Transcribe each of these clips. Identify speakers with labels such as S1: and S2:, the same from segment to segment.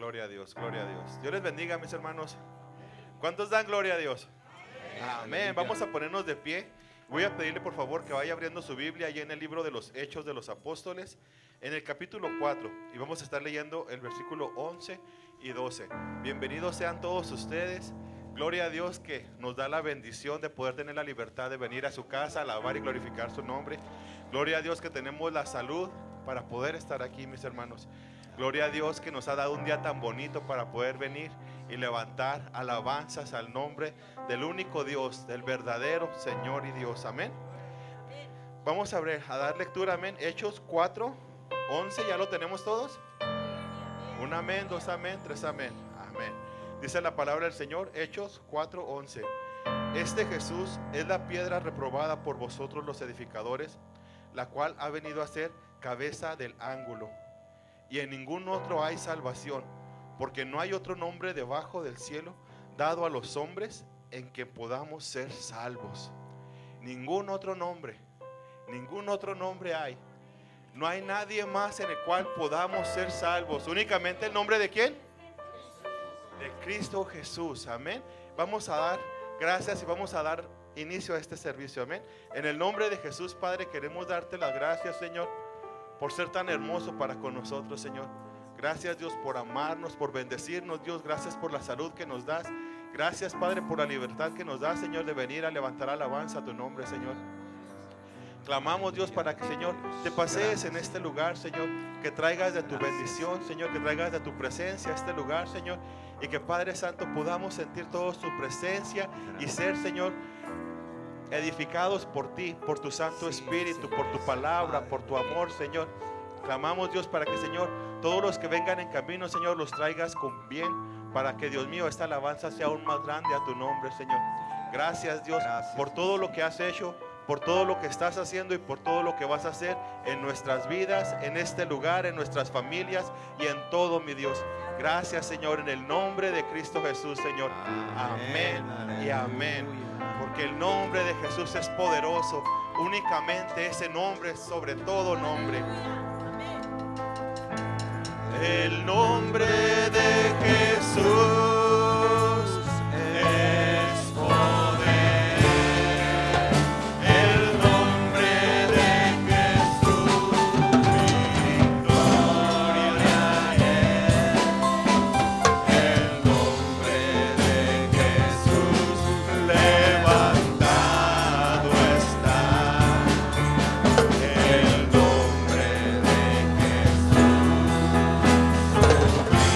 S1: Gloria a Dios, gloria a Dios. Dios les bendiga, mis hermanos. ¿Cuántos dan gloria a Dios? Amén. Vamos a ponernos de pie. Voy a pedirle por favor que vaya abriendo su Biblia allí en el libro de los Hechos de los Apóstoles, en el capítulo 4, y vamos a estar leyendo el versículo 11 y 12. Bienvenidos sean todos ustedes. Gloria a Dios que nos da la bendición de poder tener la libertad de venir a su casa, alabar y glorificar su nombre. Gloria a Dios que tenemos la salud para poder estar aquí, mis hermanos. Gloria a Dios que nos ha dado un día tan bonito para poder venir y levantar alabanzas al nombre del único Dios, del verdadero Señor y Dios. Amén. Vamos a dar lectura, amén. Hechos 4, 11, ¿ya lo tenemos todos? Un amén, dos amén, tres amén. Amén. Dice la palabra del Señor, Hechos 4, 11. Este Jesús es la piedra reprobada por vosotros los edificadores, la cual ha venido a ser cabeza del ángulo. Y en ningún otro hay salvación, porque no hay otro nombre debajo del cielo dado a los hombres en que podamos ser salvos. Ningún otro nombre hay. No hay nadie más en el cual podamos ser salvos. Únicamente el nombre de ¿quién? De Cristo Jesús. Amén. Vamos a dar gracias y vamos a dar inicio a este servicio. Amén. En el nombre de Jesús, Padre, queremos darte las gracias, Señor, por ser tan hermoso para con nosotros, Señor. Gracias, Dios, por amarnos, por bendecirnos, Dios. Gracias por la salud que nos das. Gracias, Padre, por la libertad que nos das, Señor, de venir a levantar alabanza a tu nombre, Señor. Clamamos, Dios, para que, Señor, te pasees en este lugar, Señor. Que traigas de tu bendición, Señor. Que traigas de tu presencia a este lugar, Señor. Y que, Padre Santo, podamos sentir toda tu presencia y ser, Señor, edificados por ti, por tu Santo Espíritu, por tu palabra, por tu amor, Señor. Clamamos, Dios, para que, Señor, todos los que vengan en camino, Señor, los traigas con bien, para que, Dios mío, esta alabanza sea aún más grande a tu nombre, Señor. Gracias, Dios, por todo lo que has hecho, por todo lo que estás haciendo y por todo lo que vas a hacer en nuestras vidas, en este lugar, en nuestras familias y en todo, mi Dios. Gracias, Señor, en el nombre de Cristo Jesús, Señor. Amén y amén. Porque el nombre de Jesús es poderoso. Únicamente ese nombre es sobre todo nombre. El nombre de Jesús es poder. El nombre de Jesús, victoria es. El nombre de Jesús, levantado está. El nombre de Jesús sublime.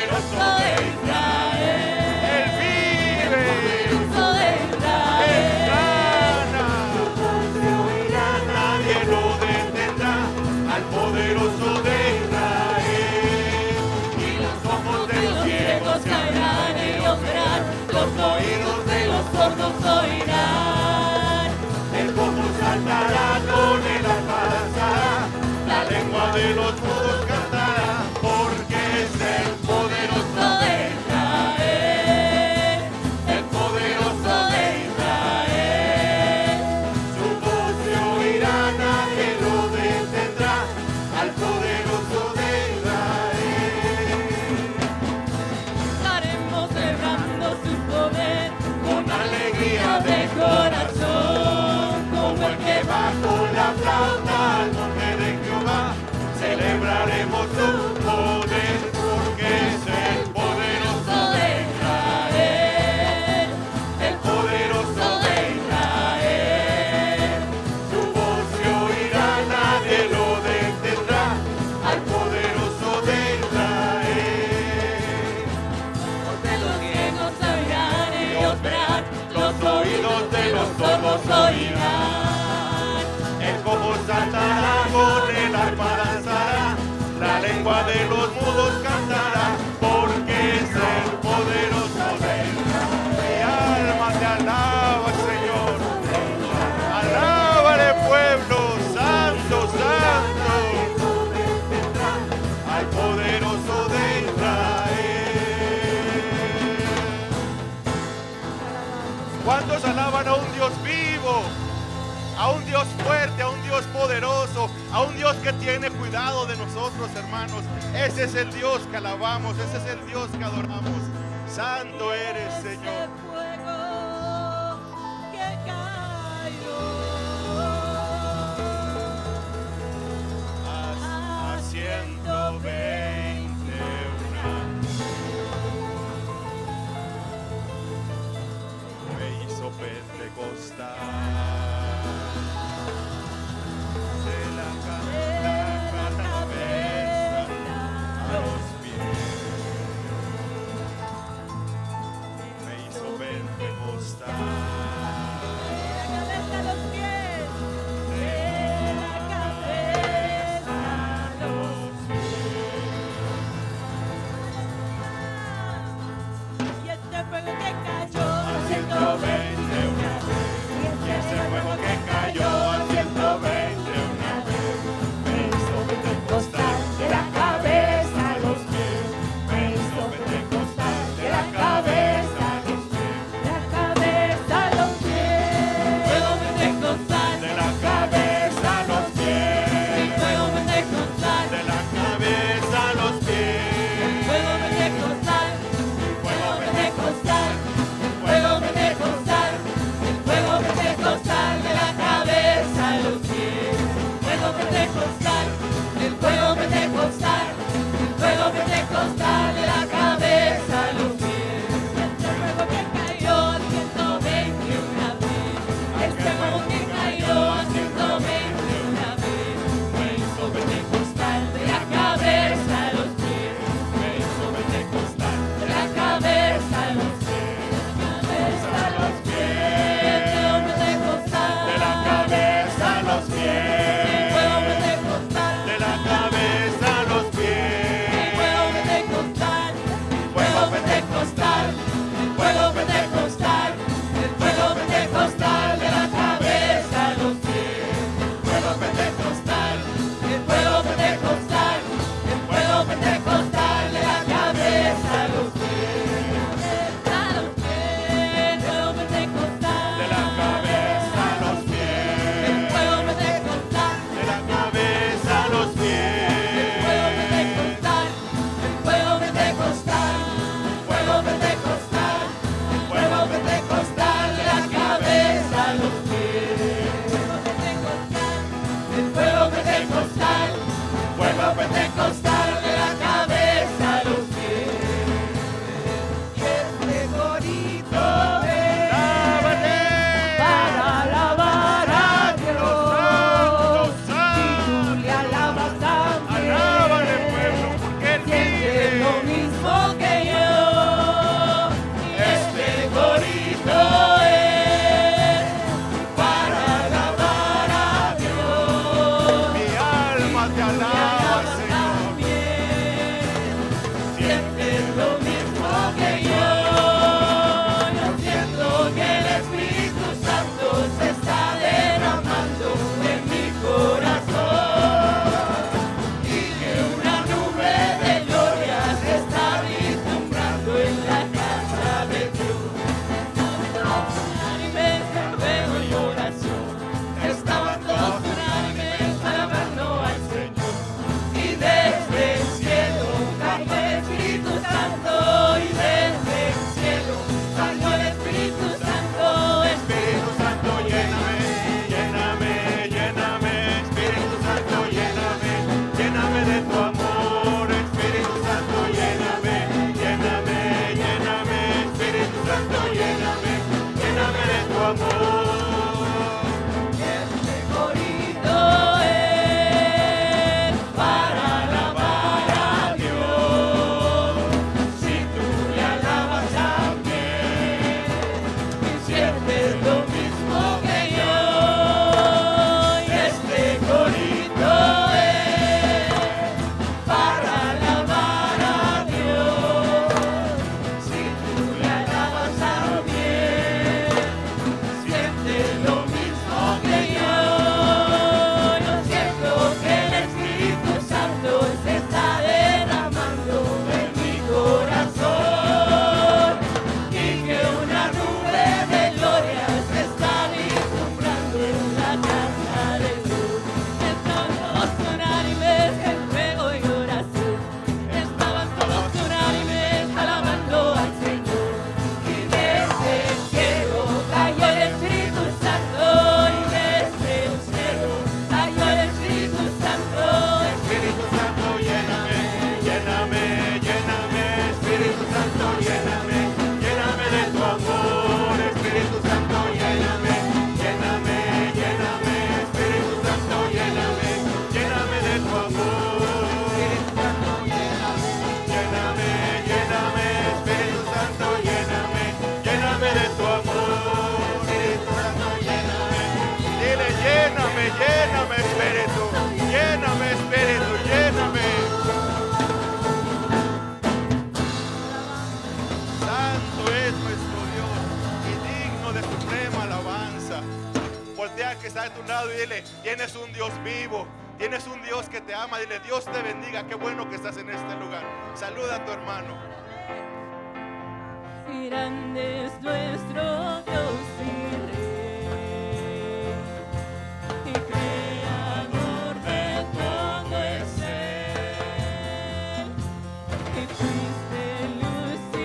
S1: poderoso de Israel. Él vive.
S2: El poderoso de
S1: Él
S2: Israel.
S1: sana. Nadie lo detendrá. Al poderoso de Israel. Y los ojos de los ciegos
S2: Caerán y ellos verán, los oídos de los sordos oirán.
S1: el cojo saltará, con el alma danzará, la lengua de los mudos cantará, porque es el poderoso de
S2: Israel,
S1: el poderoso de
S2: Israel.
S1: su voz se oirá, nadie lo detendrá, al poderoso de Israel.
S2: Estaremos celebrando su poder
S1: Con alegría
S2: de corazón, como el que va
S1: bajo la flauta al monte de Jehová, celebraremos su poder, porque es el poderoso
S2: de Israel,
S1: el poderoso de
S2: Israel.
S1: su voz se oirá, nadie lo detendrá, al poderoso de Israel.
S2: De los ciegos oirán, ellos verán, los
S1: Oídos de los sordos
S2: oirán.
S1: el cojo saltará, con el arpa danzará, la lengua de los mudos cantará, porque es el poderoso de Israel. Mi alma te alaba, Señor. Alábale, pueblo, santo, santo, al poderoso de Israel. ¿Cuántos alaban a un Dios vivo? A un Dios fuerte, a un Dios poderoso, a un Dios que tiene cuidado de nosotros, hermanos. Ese es el Dios que alabamos, ese es el Dios que adoramos. Santo eres, Señor.
S2: Fuego que cayó.
S1: A 120 me hizo Pentecostal. De la cabeza a los pies. Me hizo Pentecostal.
S2: De la cabeza a los pies. sientes lo mismo que yo. Yo siento que el Espíritu Santo se está derramando en mi corazón y que una nube de gloria se está vislumbrando en la casa de Dios. Unánimes en ruego y oración, estaban todos unánimes alabando al Señor, y desde el cielo cayó el Espíritu Santo, y desde el cielo cayó el Espíritu Santo.
S1: Espíritu Santo, lléname, lléname, lléname. Espíritu Santo, lléname, lléname de tu amor. Espíritu Santo, lléname, lléname, lléname. Espíritu Santo, lléname, lléname de tu amor.
S2: Este corito es para alabar a Dios. Si tú le alabas también, y sientes lo mismo que yo. Y este corito es para alabar a Dios. Si tú le alabas también, sientes lo mismo que yo. Yo siento que el Espíritu Santo se está derramando en mi corazón y que una nube de gloria se está vislumbrando en la casa de Dios. Estaban todos unánimes en ruego y oración, estaban todos unánimes alabando al Señor, y desde el cielo cayó el Espíritu Santo, y desde el cielo cayó el Espíritu Santo.
S1: Espíritu Santo, lléname, lléname, lléname. Espíritu Santo, lléname, lléname de tu amor. Espíritu Santo, lléname, lléname, lléname. Espíritu Santo, lléname, lléname de tu amor. Espíritu Santo, lléname, lléname, lléname. Espíritu Santo, lléname, lléname de tu amor. Espíritu Santo, lléname. Dile, lléname, lléname, Espíritu. Lléname, Espíritu, lléname. Santo es nuestro Dios y digno de suprema alabanza. Voltea al que está a tu lado y dile, tienes un Dios vivo, tienes un Dios que te ama. Dile, Dios te bendiga, qué bueno que estás en este lugar. Saluda a tu hermano.
S2: Grande es nuestro Dios y Rey, y creador de todo el ser, y fuiste luz y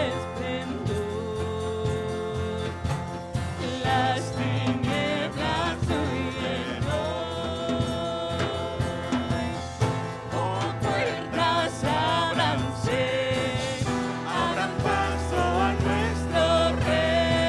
S2: esplendor, las tinieblas huyeron, con puertas ábranse, abran paso a nuestro Rey.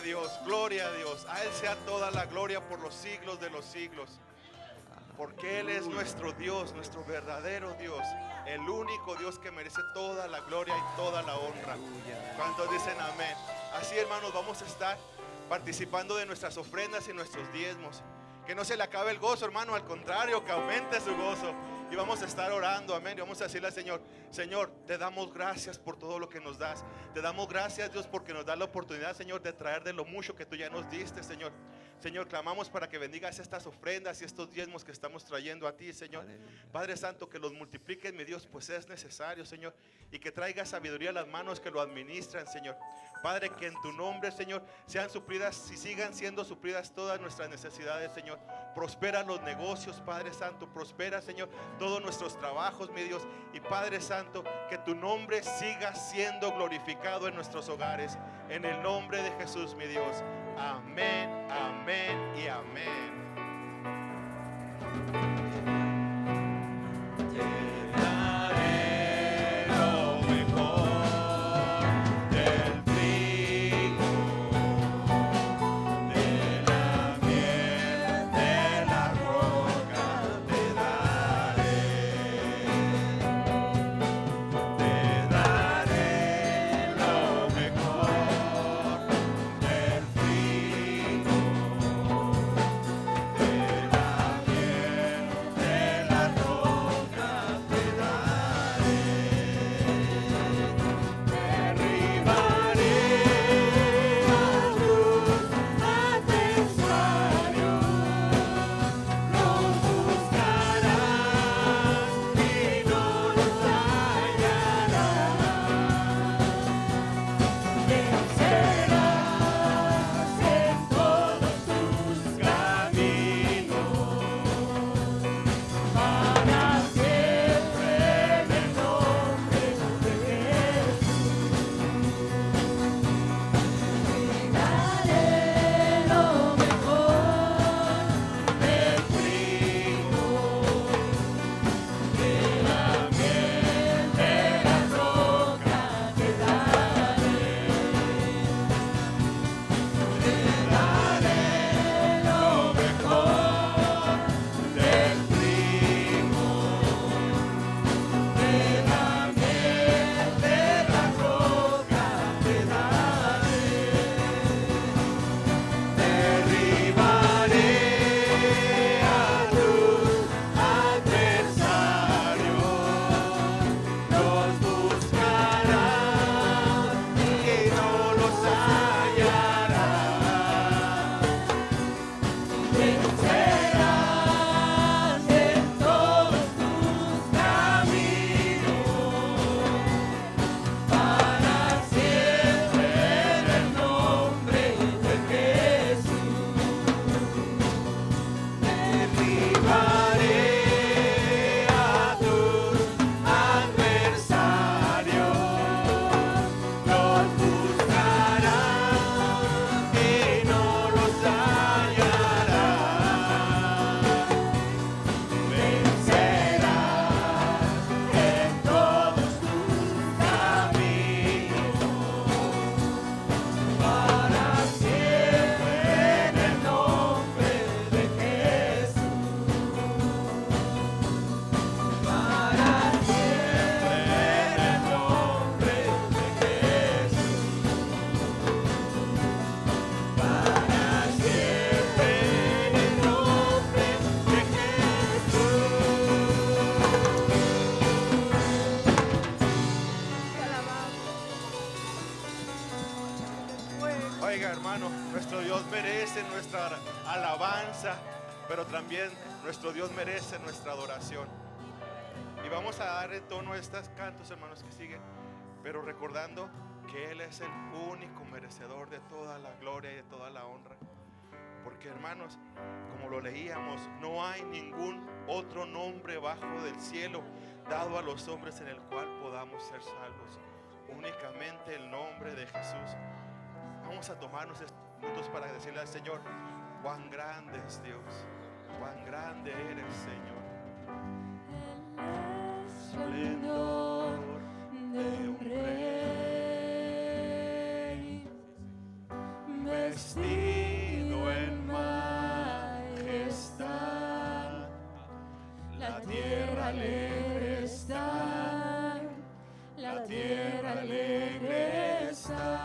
S1: Dios, gloria a Dios. A Él sea toda la gloria por los siglos de los siglos. Porque Él es nuestro Dios, nuestro verdadero Dios, el único Dios que merece toda la gloria y toda la honra. ¿Cuántos dicen amén? Así, hermanos, vamos a estar participando de nuestras ofrendas y nuestros diezmos. Que no se le acabe el gozo, hermano, al contrario, que aumente su gozo. Y vamos a estar orando, amén. Y vamos a decirle al Señor: Señor, te damos gracias por todo lo que nos das. Te damos gracias, Dios, porque nos da la oportunidad, Señor, de traer de lo mucho que tú ya nos diste, Señor. Señor, clamamos para que bendigas estas ofrendas y estos diezmos que estamos trayendo a ti, Señor.
S3: Aleluya.
S1: Padre Santo, que los multipliques, mi Dios, pues es necesario, Señor. Y que traiga sabiduría a las manos que lo administran, Señor. Padre, que en tu nombre, Señor, sean suplidas y sigan siendo suplidas todas nuestras necesidades, Señor. Prospera los negocios, Padre Santo. Prospera, Señor, todos nuestros trabajos, mi Dios. Y Padre Santo, que tu nombre siga siendo glorificado en nuestros hogares. En el nombre de Jesús, mi Dios. Amén, amén y amén. Te daré lo mejor del trigo, de la miel, de la roca. Te daré lo mejor del trigo, de la miel, de la roca. Te daré. Derribaré a tus adversarios, los buscarás y no los hallarás. Vencerás en todos tus caminos, para siempre en el nombre de Jesús. Te daré lo mejor del trigo, de la miel, de la roca. Te daré lo mejor del trigo, de la miel, de la roca. Te daré. Derribaré a tus adversarios, los buscarás y no los hallarás. Vencerás en todos tus caminos, para siempre en el nombre de Jesús. Derribaré a tus adversarios, los buscarás y no los hallarás. Vencerás en todos tus caminos, para siempre en el nombre de Jesús. Para siempre en el nombre de Jesús. Para siempre en el nombre de Jesús. Oiga, hermano, nuestro Dios merece nuestra alabanza, pero también nuestro Dios merece nuestra adoración. Y vamos a dar en tono a estos cantos, hermanos, que siguen, pero recordando que Él es el único merecedor de toda la gloria y de toda la honra. Porque, hermanos, como lo leíamos, no hay ningún otro nombre bajo del cielo dado a los hombres en el cual podamos ser salvos. Únicamente el nombre de Jesús. Vamos a tomarnos estos minutos para decirle al Señor: cuán grande es Dios, cuán grande eres, Señor. Esplendor de un rey me vestido en majestad. La tierra alegre está, la tierra alegre está.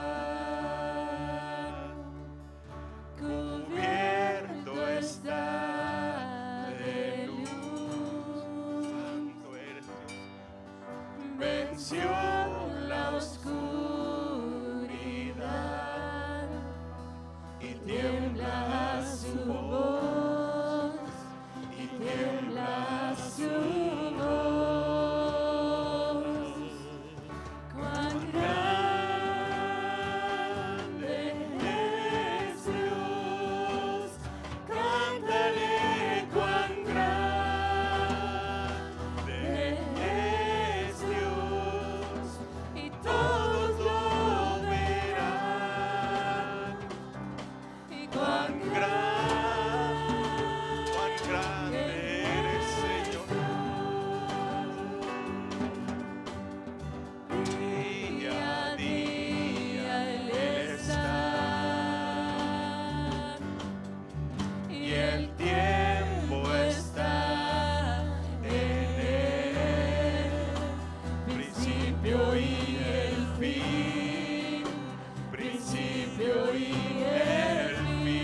S1: Cubierto está de luz. Santo eres Dios. Venció la oscuridad y tiembla su voz, y tiembla su voz. Cuán grande es Dios, cántale cuán grande es Dios, y todos lo verán. Y cuán grande eres, Señor. Día a día Él está, y el tiempo está en Él, principio y el fin, principio y el fin.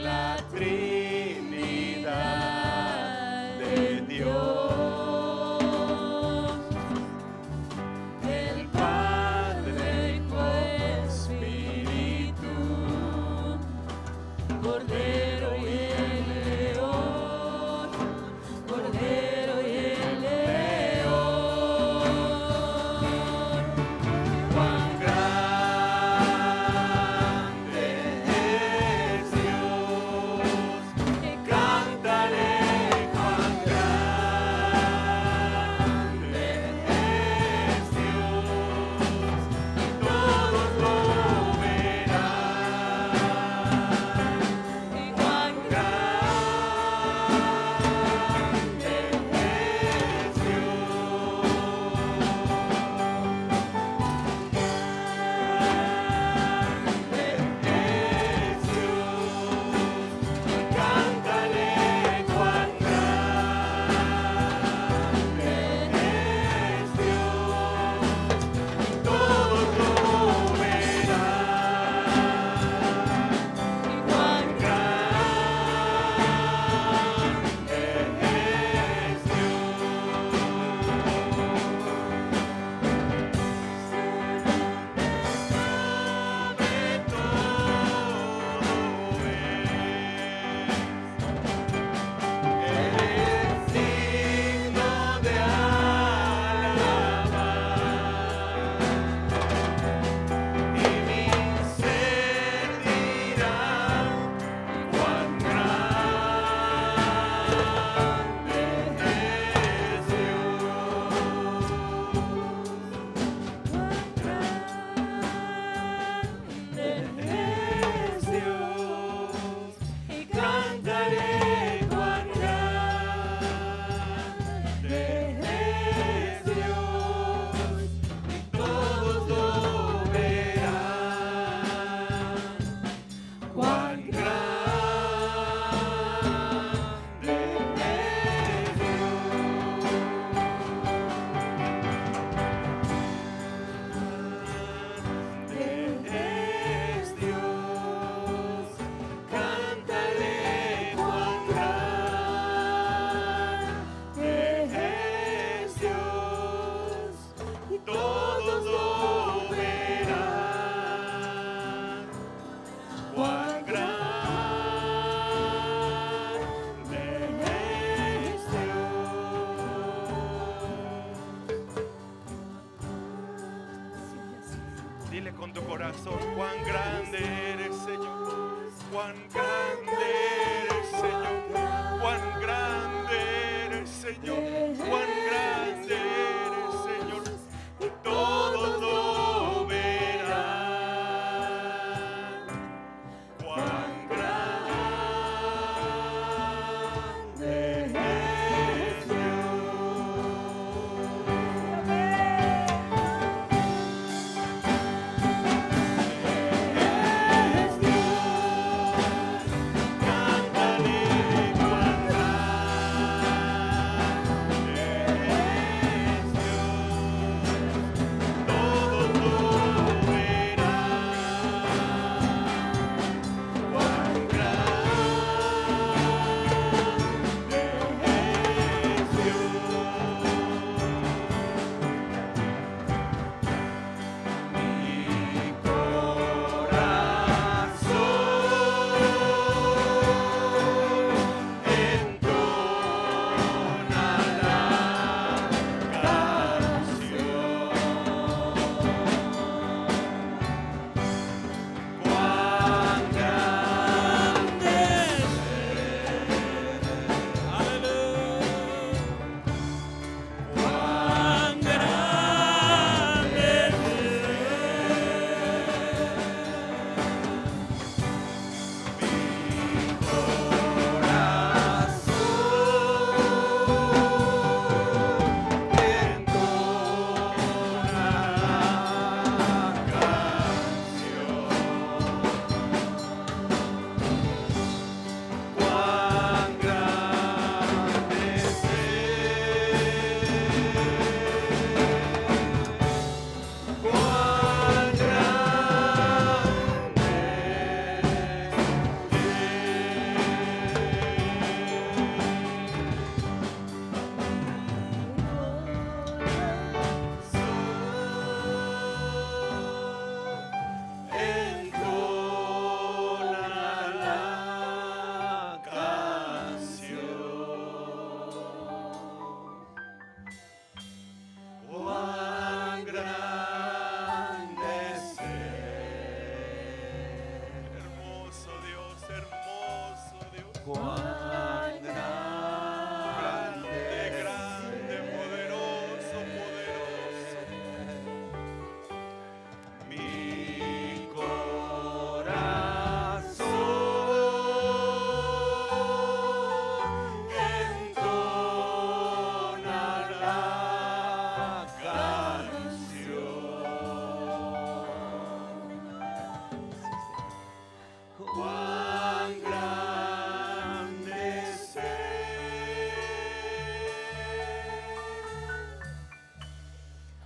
S1: La Trinidad de Dios, el Padre, Hijo, Espíritu, Cordero y el León, Cordero y el León. Cuán grande es Dios, y cántale cuán grande es Dios, y todos lo verán. Y cuán grande es Dile con tu corazón, cuán grande eres, Señor. Cuán grande eres, Señor. Cuán grande eres, Señor. Cuán grande eres, Señor. Y todos lo verán. Cuán grande es Dios.
S3: cuán
S1: grande, grande, poderoso, poderoso. Mi corazón entonará canción. Cuán grande es Él.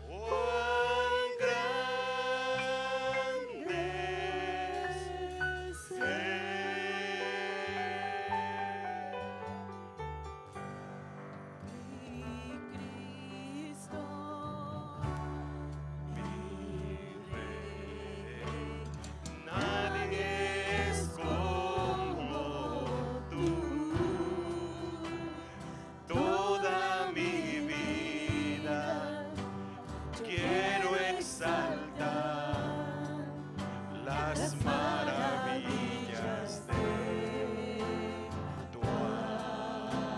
S1: Cuán grande es Él.
S2: Mi Cristo,
S1: Mi Rey, nadie es como tú. Toda mi vida quiero exaltar las maravillas de tu amor.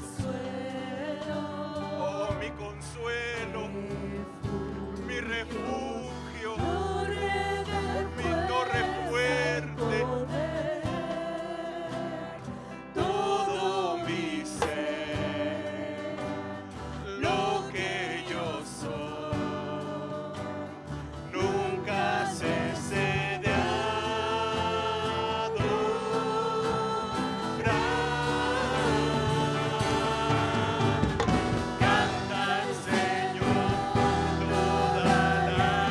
S2: consuelo,
S1: Oh, mi consuelo, mi refugio, mi torre fuerte, todo mi ser, lo que yo soy, nunca cesé de adorar. Canta al Señor toda la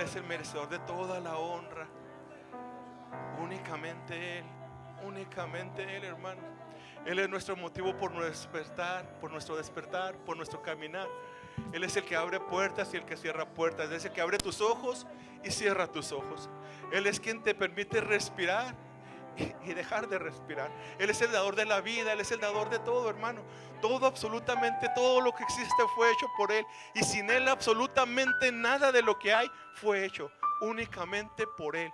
S1: es el merecedor de toda la honra. Únicamente Él, hermano. Él es nuestro motivo por nuestro despertar, por nuestro caminar. Él es el que abre puertas y el que cierra puertas. Él es el que abre tus ojos y cierra tus ojos. Él es quien te permite respirar y dejar de respirar. Él es el dador de la vida, Él es el dador de todo, hermano. Todo, absolutamente todo lo que existe fue hecho por Él. Y sin Él absolutamente nada de lo que hay fue hecho únicamente por Él.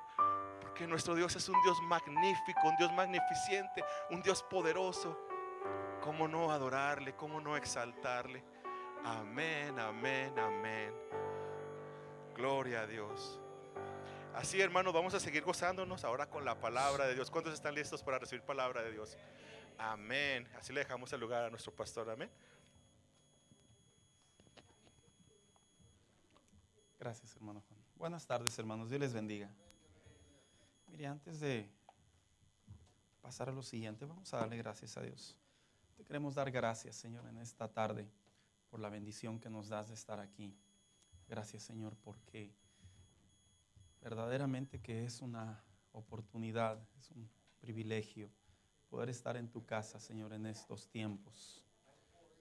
S1: Porque nuestro Dios es un Dios magnífico, un Dios magnificente, un Dios poderoso. ¿Cómo no adorarle? ¿Cómo no exaltarle? Amén, amén, amén. Gloria a Dios. Así, hermanos, vamos a seguir gozándonos ahora con la palabra de Dios. ¿Cuántos están listos para recibir palabra de Dios? Amén. Así le dejamos el lugar a nuestro pastor. Amén.
S3: Gracias, hermano Juan. Buenas tardes, hermanos. Dios les bendiga. Mire, antes de pasar a lo siguiente, vamos a darle gracias a Dios. Te queremos dar gracias, Señor, en esta tarde por la bendición que nos das de estar aquí. Gracias, Señor, porque verdaderamente que es una oportunidad, es un privilegio poder estar en tu casa, Señor, en estos tiempos.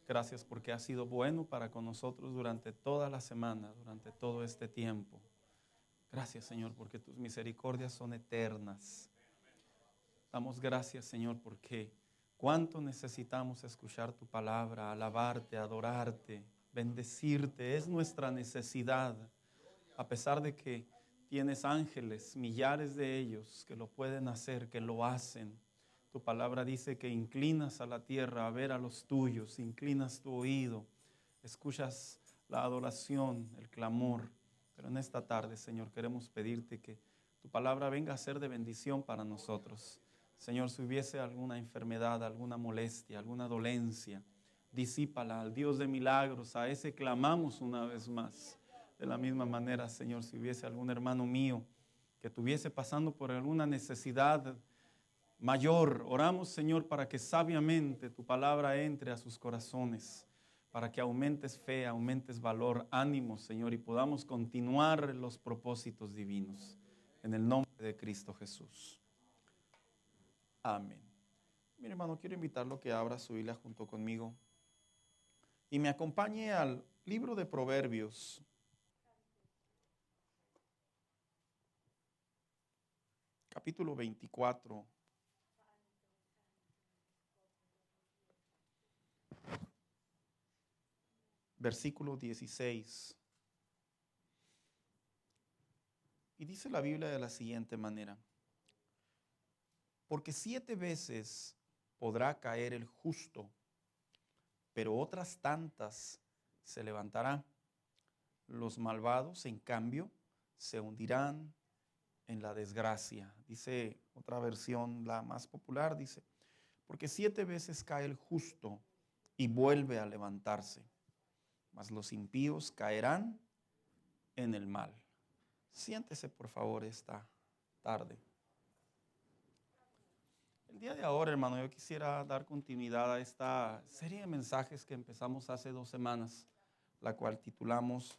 S3: Gracias porque has sido bueno para con nosotros durante toda la semana, durante todo este tiempo. Gracias, Señor, porque tus misericordias son eternas. Damos gracias, Señor, porque cuánto necesitamos escuchar tu palabra, alabarte, adorarte, bendecirte. Es nuestra necesidad, a pesar de que tienes ángeles, millares de ellos que lo pueden hacer, que lo hacen. Tu palabra dice que inclinas a la tierra a ver a los tuyos, inclinas tu oído, escuchas la adoración, el clamor. Pero en esta tarde, Señor, queremos pedirte que tu palabra venga a ser de bendición para nosotros. Señor, si hubiese alguna enfermedad, alguna molestia, alguna dolencia, disípala al Dios de milagros, a ese clamamos una vez más. De la misma manera, Señor, si hubiese algún hermano mío que estuviese pasando por alguna necesidad mayor, oramos, Señor, para que sabiamente tu palabra entre a sus corazones, para que aumentes fe, aumentes valor, ánimo, Señor, y podamos continuar los propósitos divinos. En el nombre de Cristo Jesús. Amén. Mire, hermano, quiero invitarlo a que abra su Biblia junto conmigo y me acompañe al libro de Proverbios. Capítulo 24. Versículo 16. Y dice la Biblia de la siguiente manera: porque 7 veces podrá caer el justo, pero otras tantas se levantará. Los malvados, en cambio, se hundirán en la desgracia. Dice otra versión, la más popular, dice: porque 7 veces cae el justo y vuelve a levantarse, mas los impíos caerán en el mal. Siéntese, por favor, esta tarde. El día de ahora, hermano, yo quisiera dar continuidad a esta serie de mensajes que empezamos hace 2 semanas, la cual titulamos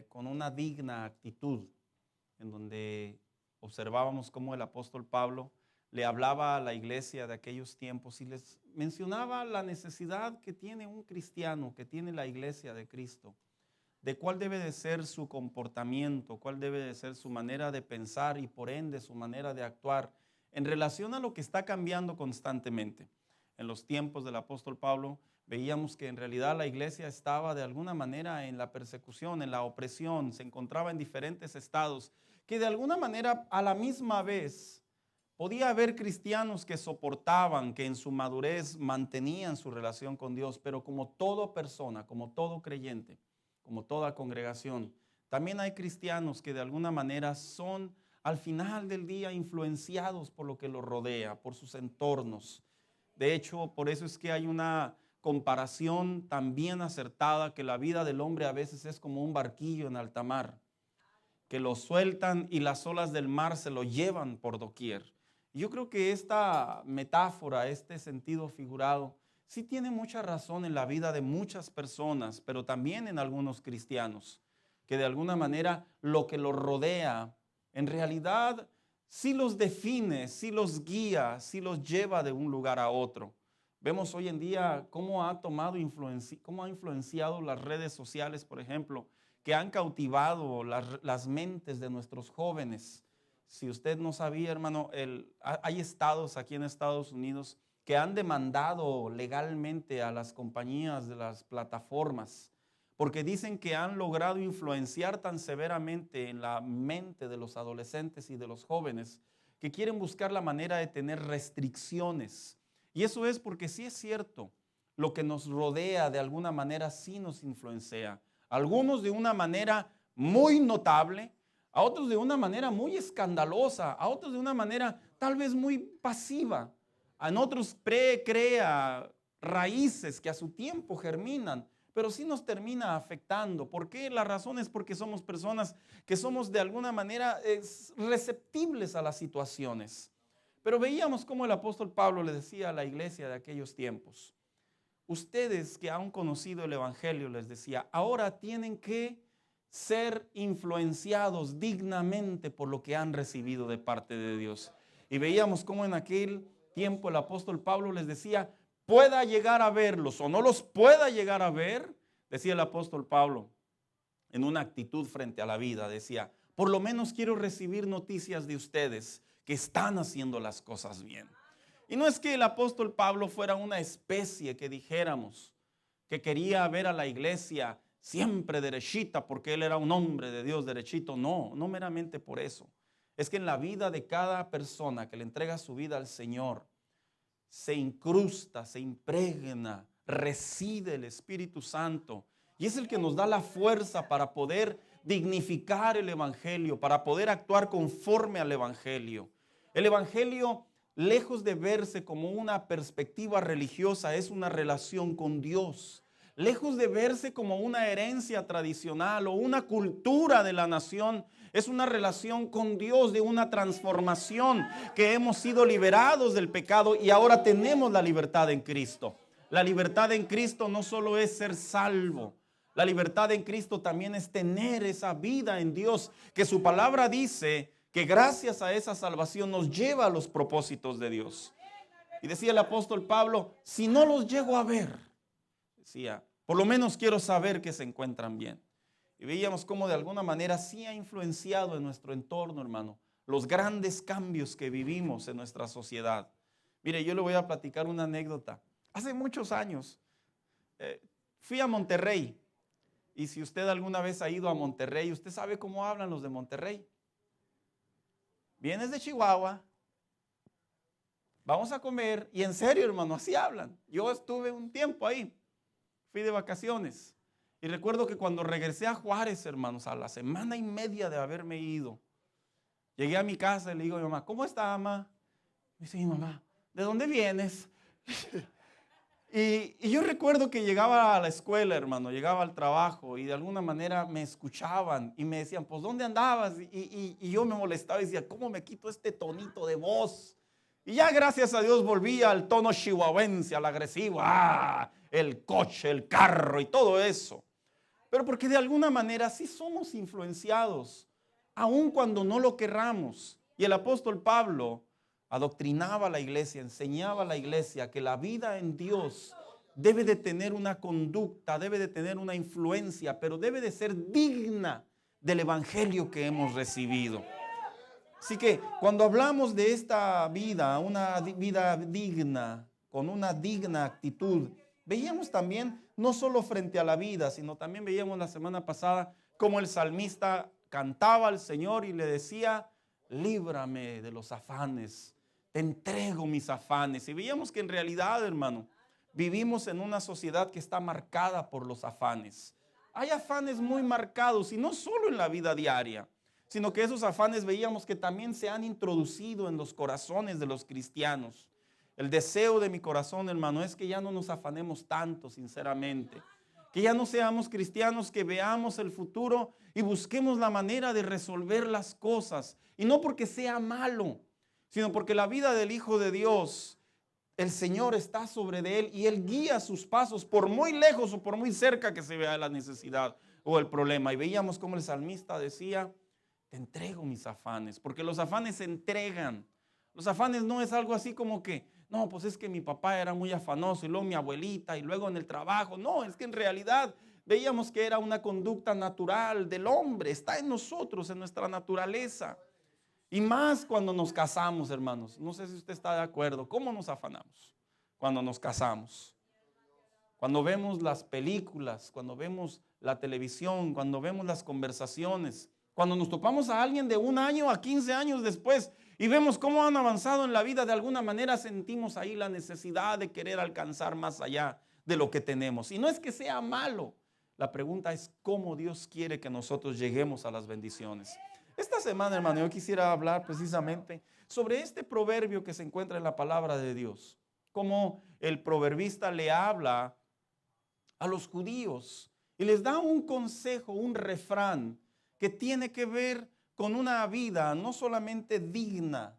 S3: Con una digna actitud, en donde observábamos cómo el apóstol Pablo le hablaba a la iglesia de aquellos tiempos y les mencionaba la necesidad que tiene un cristiano, que tiene la iglesia de Cristo, de cuál debe de ser su comportamiento, cuál debe de ser su manera de pensar y por ende su manera de actuar en relación a lo que está cambiando constantemente. En los tiempos del apóstol Pablo veíamos que en realidad la iglesia estaba de alguna manera en la persecución, en la opresión, se encontraba en diferentes estados, que de alguna manera a la misma vez podía haber cristianos que soportaban, que en su madurez mantenían su relación con Dios, pero como toda persona, como todo creyente, como toda congregación, también hay cristianos que de alguna manera son al final del día influenciados por lo que los rodea, por sus entornos. De hecho, por eso es que hay una comparación también acertada, que la vida del hombre a veces es como un barquillo en alta mar, que lo sueltan y las olas del mar se lo llevan por doquier. Y yo creo que esta metáfora, este sentido figurado, sí tiene mucha razón en la vida de muchas personas, pero también en algunos cristianos, que de alguna manera lo que los rodea, en realidad sí los define, sí los guía, sí los lleva de un lugar a otro. Vemos hoy en día cómo ha influenciado las redes sociales, por ejemplo, que han cautivado las mentes de nuestros jóvenes. Si usted no sabía, hermano, hay estados aquí en Estados Unidos que han demandado legalmente a las compañías de las plataformas, porque dicen que han logrado influenciar tan severamente en la mente de los adolescentes y de los jóvenes que quieren buscar la manera de tener restricciones. Y eso es porque sí es cierto, lo que nos rodea de alguna manera sí nos influencia. Algunos de una manera muy notable, a otros de una manera muy escandalosa, a otros de una manera tal vez muy pasiva. En otros crea raíces que a su tiempo germinan, pero sí nos termina afectando. ¿Por qué? La razón es porque somos personas que somos de alguna manera receptibles a las situaciones. Pero veíamos cómo el apóstol Pablo le decía a la iglesia de aquellos tiempos: ustedes que han conocido el evangelio, les decía, ahora tienen que ser influenciados dignamente por lo que han recibido de parte de Dios. Y veíamos cómo en aquel tiempo el apóstol Pablo les decía, pueda llegar a verlos o no los pueda llegar a ver, decía el apóstol Pablo, en una actitud frente a la vida, decía, por lo menos quiero recibir noticias de ustedes que están haciendo las cosas bien. Y no es que el apóstol Pablo fuera una especie que dijéramos que quería ver a la iglesia siempre derechita porque él era un hombre de Dios derechito. No, no meramente por eso. Es que en la vida de cada persona que le entrega su vida al Señor, se incrusta, se impregna, reside el Espíritu Santo. Y es el que nos da la fuerza para poder dignificar el Evangelio, para poder actuar conforme al Evangelio. El Evangelio, lejos de verse como una perspectiva religiosa, es una relación con Dios. Lejos de verse como una herencia tradicional o una cultura de la nación, es una relación con Dios de una transformación, que hemos sido liberados del pecado y ahora tenemos la libertad en Cristo. La libertad en Cristo no solo es ser salvo, la libertad en Cristo también es tener esa vida en Dios, que su palabra dice que gracias a esa salvación nos lleva a los propósitos de Dios. Y decía el apóstol Pablo, si no los llego a ver, decía, por lo menos quiero saber que se encuentran bien. Y veíamos cómo de alguna manera sí ha influenciado en nuestro entorno, hermano, los grandes cambios que vivimos en nuestra sociedad. Mire, yo le voy a platicar una anécdota. Hace muchos años fui a Monterrey. Y si usted alguna vez ha ido a Monterrey, usted sabe cómo hablan los de Monterrey. Vienes de Chihuahua, vamos a comer, y en serio, hermano, así hablan. Yo estuve un tiempo ahí, fui de vacaciones, y recuerdo que cuando regresé a Juárez, hermanos, a la semana y media de haberme ido, llegué a mi casa y le digo a mi mamá, ¿cómo está, mamá? Me dice mi mamá, ¿de dónde vienes? Y yo recuerdo que llegaba a la escuela, hermano, llegaba al trabajo y de alguna manera me escuchaban y me decían, pues, ¿dónde andabas? Y yo me molestaba y decía, ¿cómo me quito este tonito de voz? Y ya gracias a Dios volví al tono chihuahuense, al agresivo, el coche, el carro y todo eso. Pero porque de alguna manera sí somos influenciados, aun cuando no lo querramos. Y el apóstol Pablo adoctrinaba a la iglesia, enseñaba a la iglesia que la vida en Dios debe de tener una conducta, debe de tener una influencia, pero debe de ser digna del evangelio que hemos recibido. Así que cuando hablamos de esta vida, una vida digna, con una digna actitud, veíamos también, no solo frente a la vida, sino también veíamos la semana pasada cómo el salmista cantaba al Señor y le decía, líbrame de los afanes. Te entrego mis afanes. Y veíamos que en realidad, hermano, vivimos en una sociedad que está marcada por los afanes. Hay afanes muy marcados y no solo en la vida diaria, sino que esos afanes veíamos que también se han introducido en los corazones de los cristianos. El deseo de mi corazón, hermano, es que ya no nos afanemos tanto, sinceramente. Que ya no seamos cristianos que veamos el futuro y busquemos la manera de resolver las cosas. Y no porque sea malo, sino porque la vida del Hijo de Dios, el Señor está sobre de él y él guía sus pasos por muy lejos o por muy cerca que se vea la necesidad. o el problema. Y veíamos como el salmista decía, te entrego mis afanes, porque los afanes se entregan. Los afanes no es algo así como que, no, pues es que mi papá era muy afanoso y luego mi abuelita y luego en el trabajo. No, es que en realidad veíamos que era una conducta natural del hombre, está en nosotros, en nuestra naturaleza. Y más cuando nos casamos, hermanos. No sé si usted está de acuerdo. ¿Cómo nos afanamos cuando nos casamos? Cuando vemos las películas, cuando vemos la televisión, cuando vemos las conversaciones, cuando nos topamos a alguien de 1 año a 15 años después y vemos cómo han avanzado en la vida, de alguna manera sentimos ahí la necesidad de querer alcanzar más allá de lo que tenemos. Y no es que sea malo, la pregunta es cómo Dios quiere que nosotros lleguemos a las bendiciones. Esta semana, hermano, yo quisiera hablar precisamente sobre este proverbio que se encuentra en la palabra de Dios. Cómo el proverbista le habla a los judíos y les da un consejo, un refrán que tiene que ver con una vida no solamente digna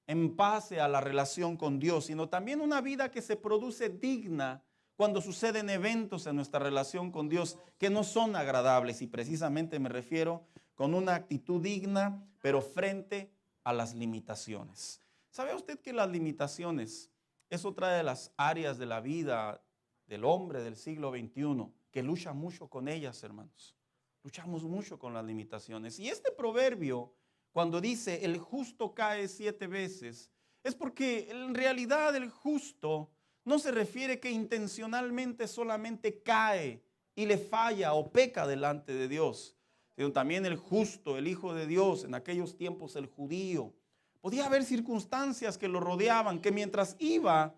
S3: en base a la relación con Dios, sino también una vida que se produce digna cuando suceden eventos en nuestra relación con Dios que no son agradables. Y precisamente me refiero con una actitud digna, pero frente a las limitaciones. ¿Sabe usted que las limitaciones es otra de las áreas de la vida del hombre del siglo XXI que lucha mucho con ellas, hermanos? Luchamos mucho con las limitaciones. Y este proverbio, cuando dice el justo cae 7 veces, es porque en realidad el justo no se refiere que intencionalmente solamente cae y le falla o peca delante de Dios, sino también el justo, el Hijo de Dios, en aquellos tiempos el judío. Podía haber circunstancias que lo rodeaban, que mientras iba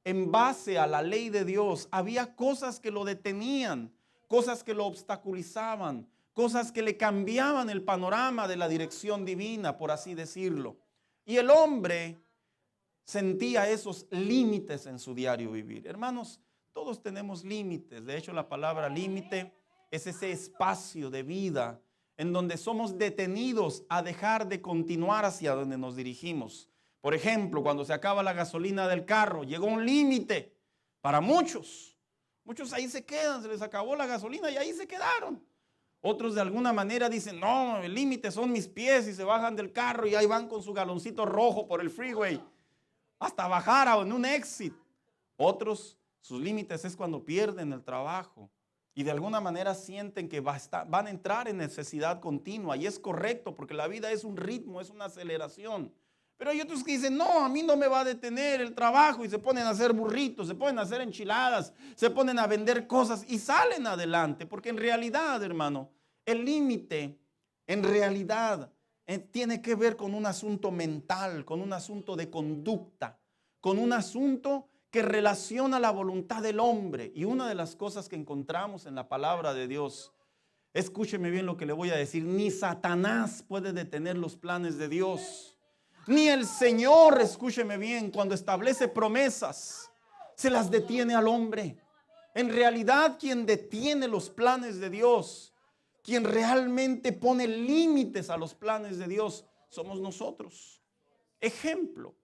S3: en base a la ley de Dios, había cosas que lo detenían, cosas que lo obstaculizaban, cosas que le cambiaban el panorama de la dirección divina, por así decirlo. Y el hombre sentía esos límites en su diario vivir. Hermanos, todos tenemos límites. De hecho, la palabra límite es ese espacio de vida en donde somos detenidos a dejar de continuar hacia donde nos dirigimos. Por ejemplo, cuando se acaba la gasolina del carro, llegó un límite para muchos. Muchos ahí se quedan, se les acabó la gasolina y ahí se quedaron. Otros de alguna manera dicen, no, el límite son mis pies, y se bajan del carro y ahí van con su galoncito rojo por el freeway hasta bajar en un exit. Otros, sus límites es cuando pierden el trabajo y de alguna manera sienten que van a entrar en necesidad continua, y es correcto porque la vida es un ritmo, es una aceleración. Pero hay otros que dicen, no, a mí no me va a detener el trabajo, y se ponen a hacer burritos, se ponen a hacer enchiladas, se ponen a vender cosas y salen adelante, porque en realidad, hermano, el límite en realidad tiene que ver con un asunto mental, con un asunto de conducta, con un asunto que relaciona la voluntad del hombre. Y una de las cosas que encontramos en la palabra de Dios, escúcheme bien lo que le voy a decir, ni Satanás puede detener los planes de Dios. Ni el Señor, escúcheme bien, cuando establece promesas, se las detiene al hombre. En realidad, quien detiene los planes de Dios, quien realmente pone límites a los planes de Dios, somos nosotros. Ejemplo,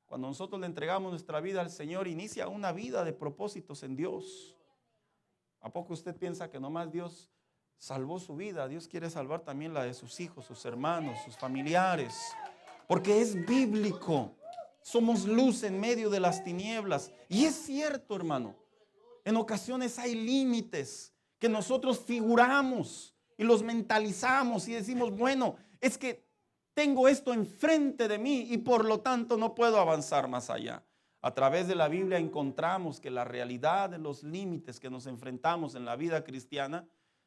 S3: cuando nosotros le entregamos nuestra vida al Señor, inicia una vida de propósitos en Dios. ¿A poco usted piensa que nomás Dios salvó su vida? Dios quiere salvar también la de sus hijos, sus hermanos, sus familiares. Porque es bíblico. Somos luz en medio de las tinieblas. Y es cierto, hermano. En ocasiones hay límites que nosotros figuramos y los mentalizamos y decimos, bueno, es que tengo esto enfrente de mí y por lo tanto no puedo avanzar más allá. A través de la Biblia encontramos que la realidad de los límites que nos enfrentamos en la vida cristiana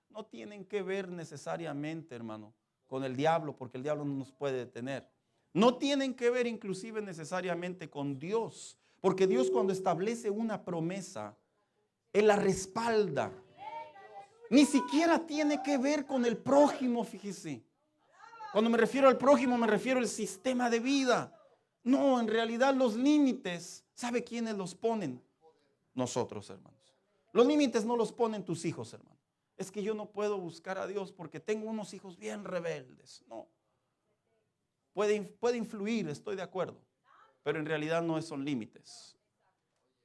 S3: no tienen que ver necesariamente, hermano, con el diablo, porque el diablo no nos puede detener. No tienen que ver inclusive necesariamente con Dios, porque Dios cuando establece una promesa, Él la respalda. Ni siquiera tiene que ver con el prójimo, fíjese. Cuando me refiero al prójimo me refiero al sistema de vida. No, en realidad los límites, ¿sabe quiénes los ponen? Nosotros, hermanos. Los límites no los ponen tus hijos, hermano. Es que yo no puedo buscar a Dios porque tengo unos hijos bien rebeldes. No. Puede influir, estoy de acuerdo, pero en realidad no son límites.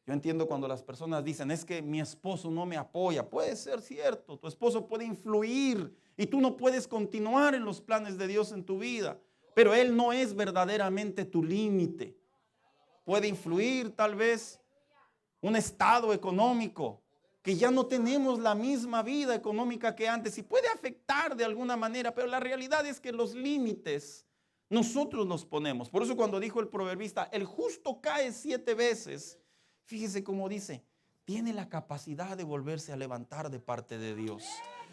S3: Yo entiendo cuando las personas dicen, es que mi esposo no me apoya. Puede ser cierto, tu esposo puede influir y tú no puedes continuar en los planes de Dios en tu vida, pero él no es verdaderamente tu límite. Puede influir tal vez un estado económico, que ya no tenemos la misma vida económica que antes y puede afectar de alguna manera, pero la realidad es que los límites nosotros los ponemos. Por eso cuando dijo el proverbista, el justo cae 7 veces, fíjese cómo dice, tiene la capacidad de volverse a levantar de parte de Dios.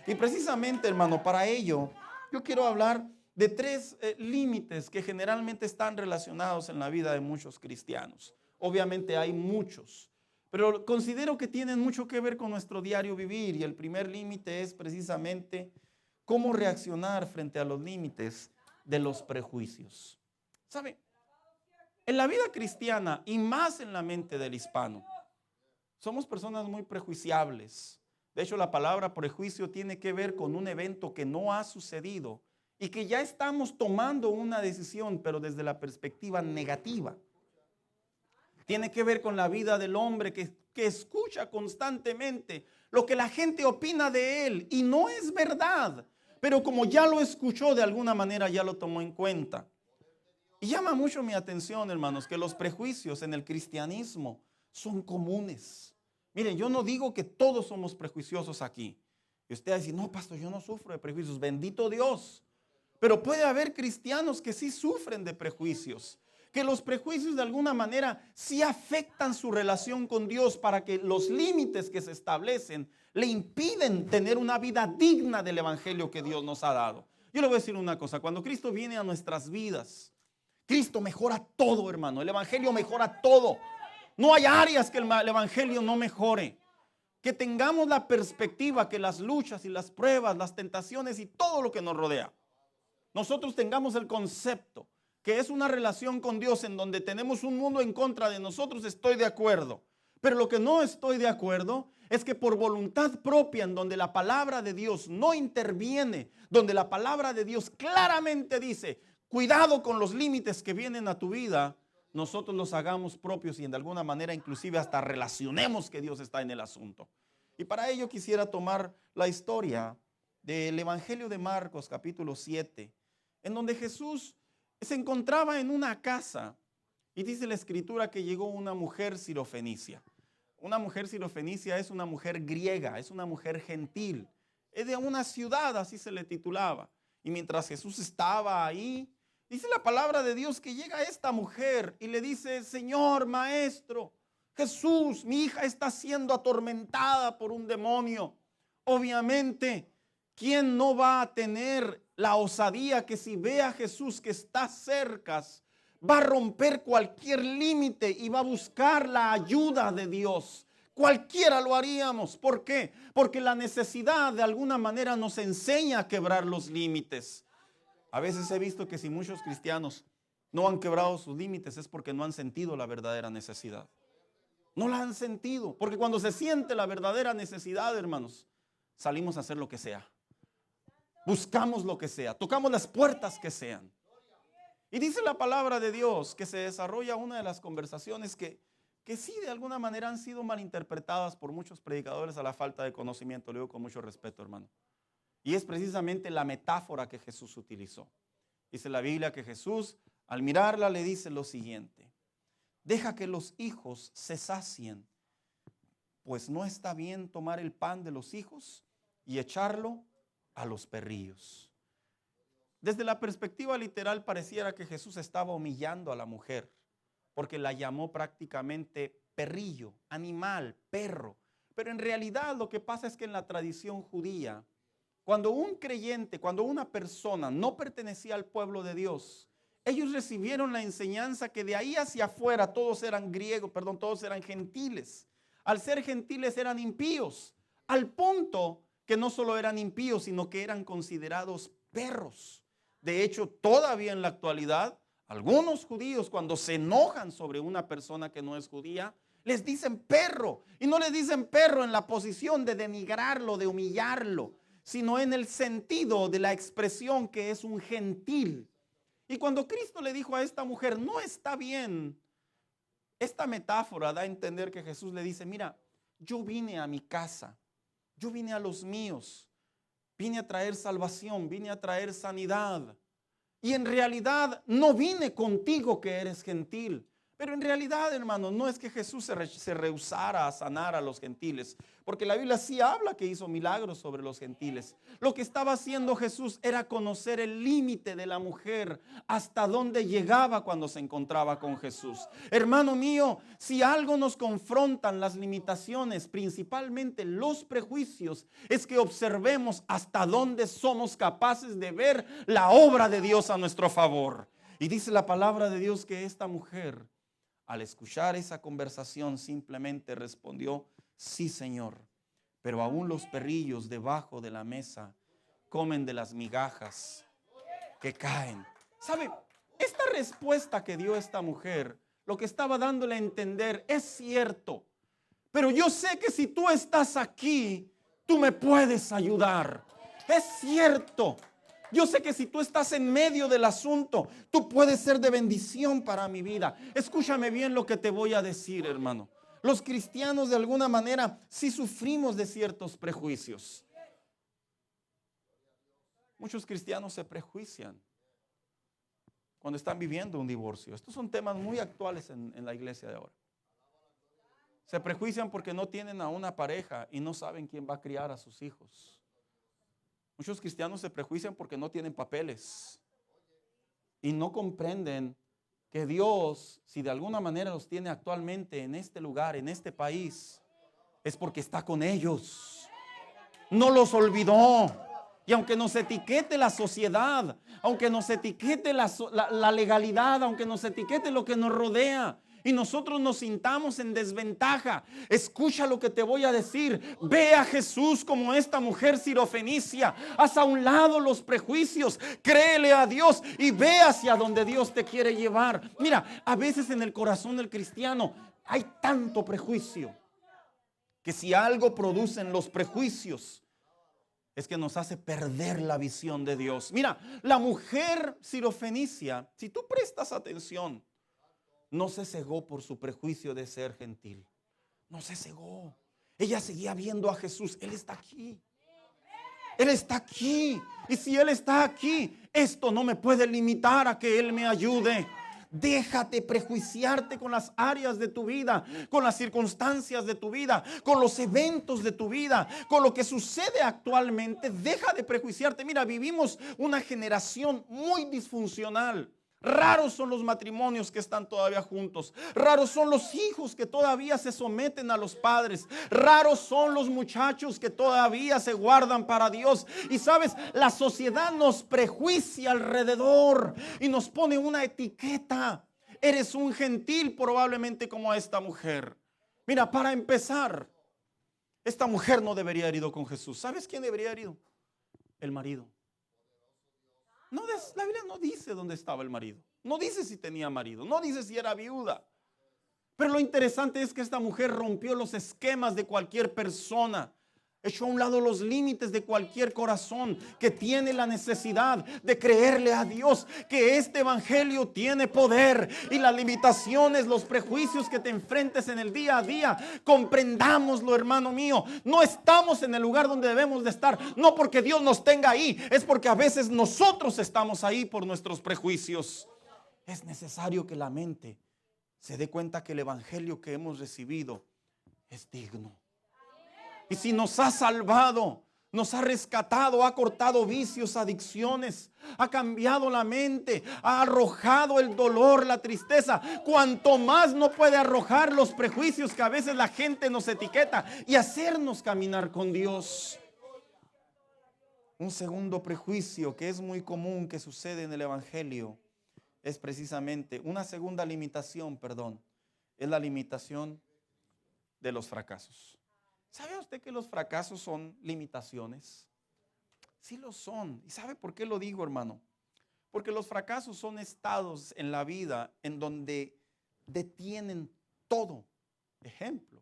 S3: Y precisamente, hermano, para ello yo quiero hablar de 3 límites que generalmente están relacionados en la vida de muchos cristianos. Obviamente hay muchos, pero considero que tienen mucho que ver con nuestro diario vivir. Y el primer límite es precisamente cómo reaccionar frente a los límites de los prejuicios. ¿Sabe? En la vida cristiana y más en la mente del hispano, somos personas muy prejuiciables. De hecho, la palabra prejuicio tiene que ver con un evento que no ha sucedido y que ya estamos tomando una decisión, pero desde la perspectiva negativa. Tiene que ver con la vida del hombre que escucha constantemente lo que la gente opina de él y no es verdad, pero como ya lo escuchó, de alguna manera ya lo tomó en cuenta. Y llama mucho mi atención, hermanos, que los prejuicios en el cristianismo son comunes. Miren, yo no digo que todos somos prejuiciosos aquí. Y usted va a decir, no, pastor, yo no sufro de prejuicios, bendito Dios. Pero puede haber cristianos que sí sufren de prejuicios, que los prejuicios de alguna manera sí afectan su relación con Dios, para que los límites que se establecen le impiden tener una vida digna del evangelio que Dios nos ha dado. Yo le voy a decir una cosa, cuando Cristo viene a nuestras vidas, Cristo mejora todo, hermano. El evangelio mejora todo. No hay áreas que el evangelio no mejore. Que tengamos la perspectiva que las luchas y las pruebas, las tentaciones y todo lo que nos rodea, nosotros tengamos el concepto que es una relación con Dios en donde tenemos un mundo en contra de nosotros. Estoy de acuerdo, pero lo que no estoy de acuerdo es que por voluntad propia, en donde la palabra de Dios no interviene, donde la palabra de Dios claramente dice, cuidado con los límites que vienen a tu vida, nosotros los hagamos propios y de alguna manera inclusive hasta relacionemos que Dios está en el asunto. Y para ello quisiera tomar la historia del Evangelio de Marcos capítulo 7, en donde Jesús se encontraba en una casa y dice la escritura que llegó una mujer sirofenicia. Una mujer sirofenicia es una mujer griega, es una mujer gentil, es de una ciudad, así se le titulaba. Y mientras Jesús estaba ahí, dice la palabra de Dios que llega esta mujer y le dice, Señor, Maestro, Jesús, mi hija está siendo atormentada por un demonio. Obviamente, ¿quién no va a tener la osadía que si ve a Jesús que está cerca, va a romper cualquier límite y va a buscar la ayuda de Dios? Cualquiera lo haríamos. ¿Por qué? Porque la necesidad de alguna manera nos enseña a quebrar los límites. A veces he visto que si muchos cristianos no han quebrado sus límites es porque no han sentido la verdadera necesidad. No la han sentido, porque cuando se siente la verdadera necesidad, hermanos, salimos a hacer lo que sea. Buscamos lo que sea, tocamos las puertas que sean. Y dice la palabra de Dios que se desarrolla una de las conversaciones que sí de alguna manera han sido malinterpretadas por muchos predicadores a la falta de conocimiento. Lo digo con mucho respeto, hermano. Y es precisamente la metáfora que Jesús utilizó. Dice la Biblia que Jesús, al mirarla, le dice lo siguiente: deja que los hijos se sacien, pues no está bien tomar el pan de los hijos y echarlo a los perrillos. Desde la perspectiva literal pareciera que Jesús estaba humillando a la mujer, porque la llamó prácticamente perrillo, animal, perro. Pero en realidad lo que pasa es que en la tradición judía, cuando un creyente, cuando una persona no pertenecía al pueblo de Dios, ellos recibieron la enseñanza que de ahí hacia afuera todos eran griegos, todos eran gentiles. Al ser gentiles eran impíos, al punto que no solo eran impíos, sino que eran considerados perros. De hecho, todavía en la actualidad, algunos judíos cuando se enojan sobre una persona que no es judía, les dicen perro. Y no les dicen perro en la posición de denigrarlo, de humillarlo, sino en el sentido de la expresión que es un gentil. Y cuando Cristo le dijo a esta mujer, no está bien esta metáfora da a entender que Jesús le dice, mira, yo vine a mi casa, yo vine a los míos, vine a traer salvación, vine a traer sanidad. Y en realidad no vine contigo que eres gentil. Pero en realidad, hermanos, no es que Jesús se rehusara a sanar a los gentiles, porque la Biblia sí habla que hizo milagros sobre los gentiles. Lo que estaba haciendo Jesús era conocer el límite de la mujer, hasta dónde llegaba cuando se encontraba con Jesús. Hermano mío, si algo nos confrontan las limitaciones, principalmente los prejuicios, es que observemos hasta dónde somos capaces de ver la obra de Dios a nuestro favor. Y dice la palabra de Dios que esta mujer, al escuchar esa conversación, simplemente respondió, sí, Señor, pero aún los perrillos debajo de la mesa comen de las migajas que caen. ¿Sabe? Esta respuesta que dio esta mujer, lo que estaba dándole a entender es cierto, pero yo sé que si tú estás aquí, tú me puedes ayudar. Es cierto. Yo sé que si tú estás en medio del asunto, tú puedes ser de bendición para mi vida. Escúchame bien lo que te voy a decir, hermano. Los cristianos de alguna manera sí sufrimos de ciertos prejuicios. Muchos cristianos se prejuician cuando están viviendo un divorcio. Estos son temas muy actuales en la iglesia de ahora. Se prejuician porque no tienen a una pareja y no saben quién va a criar a sus hijos. Muchos cristianos se prejuician porque no tienen papeles y no comprenden que Dios, si de alguna manera los tiene actualmente en este lugar, en este país, es porque está con ellos. No los olvidó. Y aunque nos etiquete la sociedad, aunque nos etiquete la legalidad, aunque nos etiquete lo que nos rodea, y nosotros nos sintamos en desventaja, escucha lo que te voy a decir. Ve a Jesús como esta mujer sirofenicia. Haz a un lado los prejuicios, créele a Dios y ve hacia donde Dios te quiere llevar. Mira, a veces en el corazón del cristiano hay tanto prejuicio que si algo producen los prejuicios es que nos hace perder la visión de Dios. Mira, la mujer sirofenicia, si tú prestas atención, no se cegó por su prejuicio de ser gentil. No se cegó. Ella seguía viendo a Jesús. Él está aquí. Él está aquí. Y si Él está aquí, esto no me puede limitar a que Él me ayude. Déjate prejuiciarte con las áreas de tu vida, con las circunstancias de tu vida, con los eventos de tu vida, con lo que sucede actualmente. Deja de prejuiciarte. Mira, vivimos una generación muy disfuncional. Raros son los matrimonios que están todavía juntos. Raros son los hijos que todavía se someten a los padres. Raros son los muchachos que todavía se guardan para Dios. Y sabes, la sociedad nos prejuicia alrededor y nos pone una etiqueta. Eres un gentil probablemente como esta mujer. Mira, para empezar, esta mujer no debería haber ido con Jesús. ¿Sabes quién debería haber ido? El marido. No, la Biblia no dice dónde estaba el marido. No dice si tenía marido. No dice si era viuda. Pero lo interesante es que esta mujer rompió los esquemas de cualquier persona. Echó a un lado los límites de cualquier corazón que tiene la necesidad de creerle a Dios que este evangelio tiene poder. Y las limitaciones, los prejuicios que te enfrentes en el día a día, comprendámoslo, hermano mío. No estamos en el lugar donde debemos de estar, no porque Dios nos tenga ahí, es porque a veces nosotros estamos ahí por nuestros prejuicios. Es necesario que la mente se dé cuenta que el evangelio que hemos recibido es digno. Y si nos ha salvado, nos ha rescatado, ha cortado vicios, adicciones, ha cambiado la mente, ha arrojado el dolor, la tristeza, cuanto más no puede arrojar los prejuicios que a veces la gente nos etiqueta y hacernos caminar con Dios. Un segundo prejuicio que es muy común que sucede en el evangelio es precisamente una segunda limitación, es la limitación de los fracasos. ¿Sabe usted que los fracasos son limitaciones? Sí lo son. ¿Y sabe por qué lo digo, hermano? Porque los fracasos son estados en la vida en donde detienen todo. Ejemplo,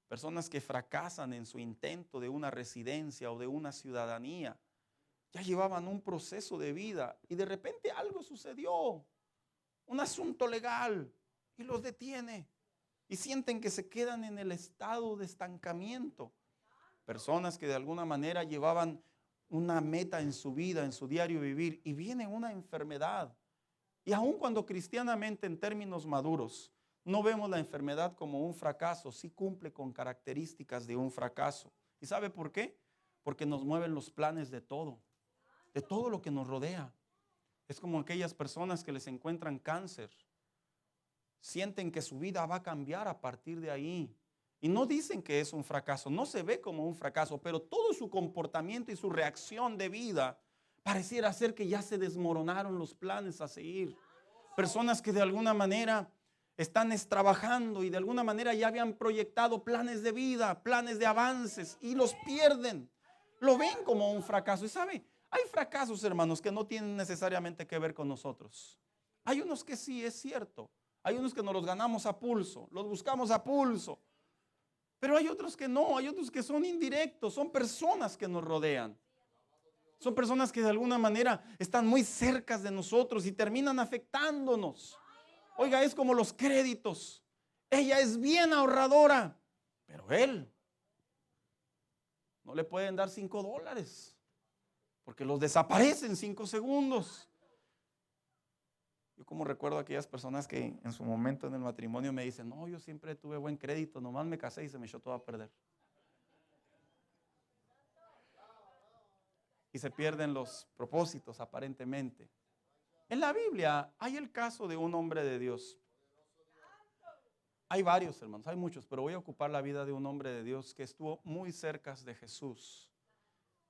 S3: personas que fracasan en su intento de una residencia o de una ciudadanía. Ya llevaban un proceso de vida y de repente algo sucedió, un asunto legal, y los detiene. y sienten que se quedan en el estado de estancamiento. Personas que de alguna manera llevaban una meta en su vida, en su diario vivir, y viene una enfermedad. Y aun cuando cristianamente en términos maduros no vemos la enfermedad como un fracaso, sí cumple con características de un fracaso. ¿Y sabe por qué? Porque nos mueven los planes de todo lo que nos rodea. Es como aquellas personas que les encuentran cáncer. Sienten que su vida va a cambiar a partir de ahí. Y no dicen que es un fracaso, no se ve como un fracaso, pero todo su comportamiento y su reacción de vida pareciera ser que ya se desmoronaron los planes a seguir. Personas que de alguna manera están trabajando y de alguna manera ya habían proyectado planes de vida, planes de avances y los pierden. Lo ven como un fracaso. Y sabe, hay fracasos, hermanos, que no tienen necesariamente que ver con nosotros. Hay unos que sí, es cierto. Hay unos que nos los ganamos a pulso, los buscamos a pulso. Pero hay otros que no, hay otros que son indirectos, son personas que nos rodean. Son personas que de alguna manera están muy cerca de nosotros y terminan afectándonos. Oiga, es como los créditos. Ella es bien ahorradora, pero él no le pueden dar $5 porque los desaparecen en 5 segundos. Yo como recuerdo a aquellas personas que en su momento en el matrimonio me dicen, no, yo siempre tuve buen crédito, nomás me casé y se me echó todo a perder. Y se pierden los propósitos aparentemente. En la Biblia hay el caso de un hombre de Dios. Hay varios, hermanos, hay muchos, pero voy a ocupar la vida de un hombre de Dios que estuvo muy cerca de Jesús.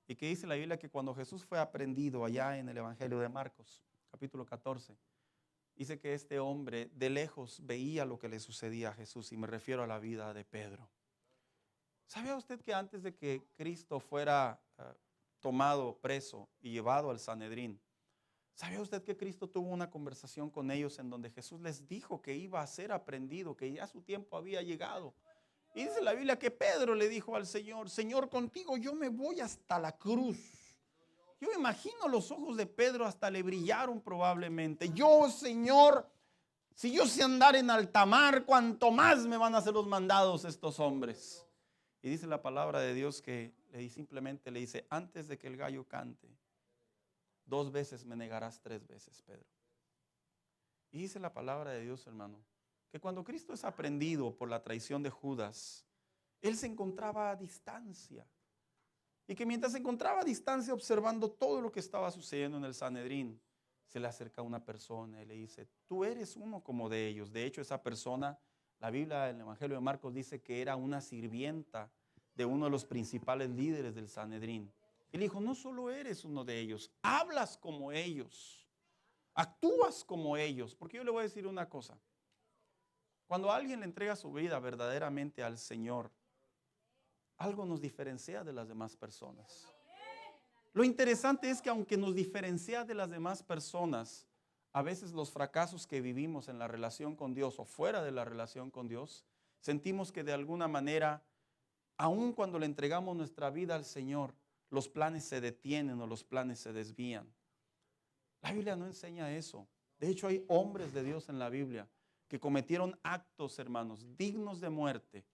S3: Y que dice la Biblia que cuando Jesús fue aprendido allá en el Evangelio de Marcos, capítulo 14, dice que este hombre de lejos veía lo que le sucedía a Jesús, y me refiero a la vida de Pedro. ¿Sabía usted que antes de que Cristo fuera tomado preso y llevado al Sanedrín, ¿sabía usted que Cristo tuvo una conversación con ellos en donde Jesús les dijo que iba a ser aprendido, que ya su tiempo había llegado? Y dice la Biblia que Pedro le dijo al Señor, Señor, contigo yo me voy hasta la cruz. Yo me imagino los ojos de Pedro hasta le brillaron probablemente. Yo, Señor, si yo sé andar en alta mar, cuánto más me van a hacer los mandados estos hombres. Y dice la palabra de Dios que simplemente le dice, antes de que el gallo cante, 2 veces me negarás 3 veces, Pedro. Y dice la palabra de Dios, hermano, que cuando Cristo es aprendido por la traición de Judas, él se encontraba a distancia. Y que mientras se encontraba a distancia observando todo lo que estaba sucediendo en el Sanedrín, se le acerca una persona y le dice, tú eres uno como de ellos. De hecho, esa persona, la Biblia en el Evangelio de Marcos dice que era una sirvienta de uno de los principales líderes del Sanedrín. Y le dijo, no solo eres uno de ellos, hablas como ellos, actúas como ellos. Porque yo le voy a decir una cosa, cuando alguien le entrega su vida verdaderamente al Señor, algo nos diferencia de las demás personas. Lo interesante es que aunque nos diferencia de las demás personas, a veces los fracasos que vivimos en la relación con Dios o fuera de la relación con Dios, sentimos que de alguna manera, aun cuando le entregamos nuestra vida al Señor, los planes se detienen o los planes se desvían. La Biblia no enseña eso. De hecho, hay hombres de Dios en la Biblia que cometieron actos, hermanos, dignos de muerte.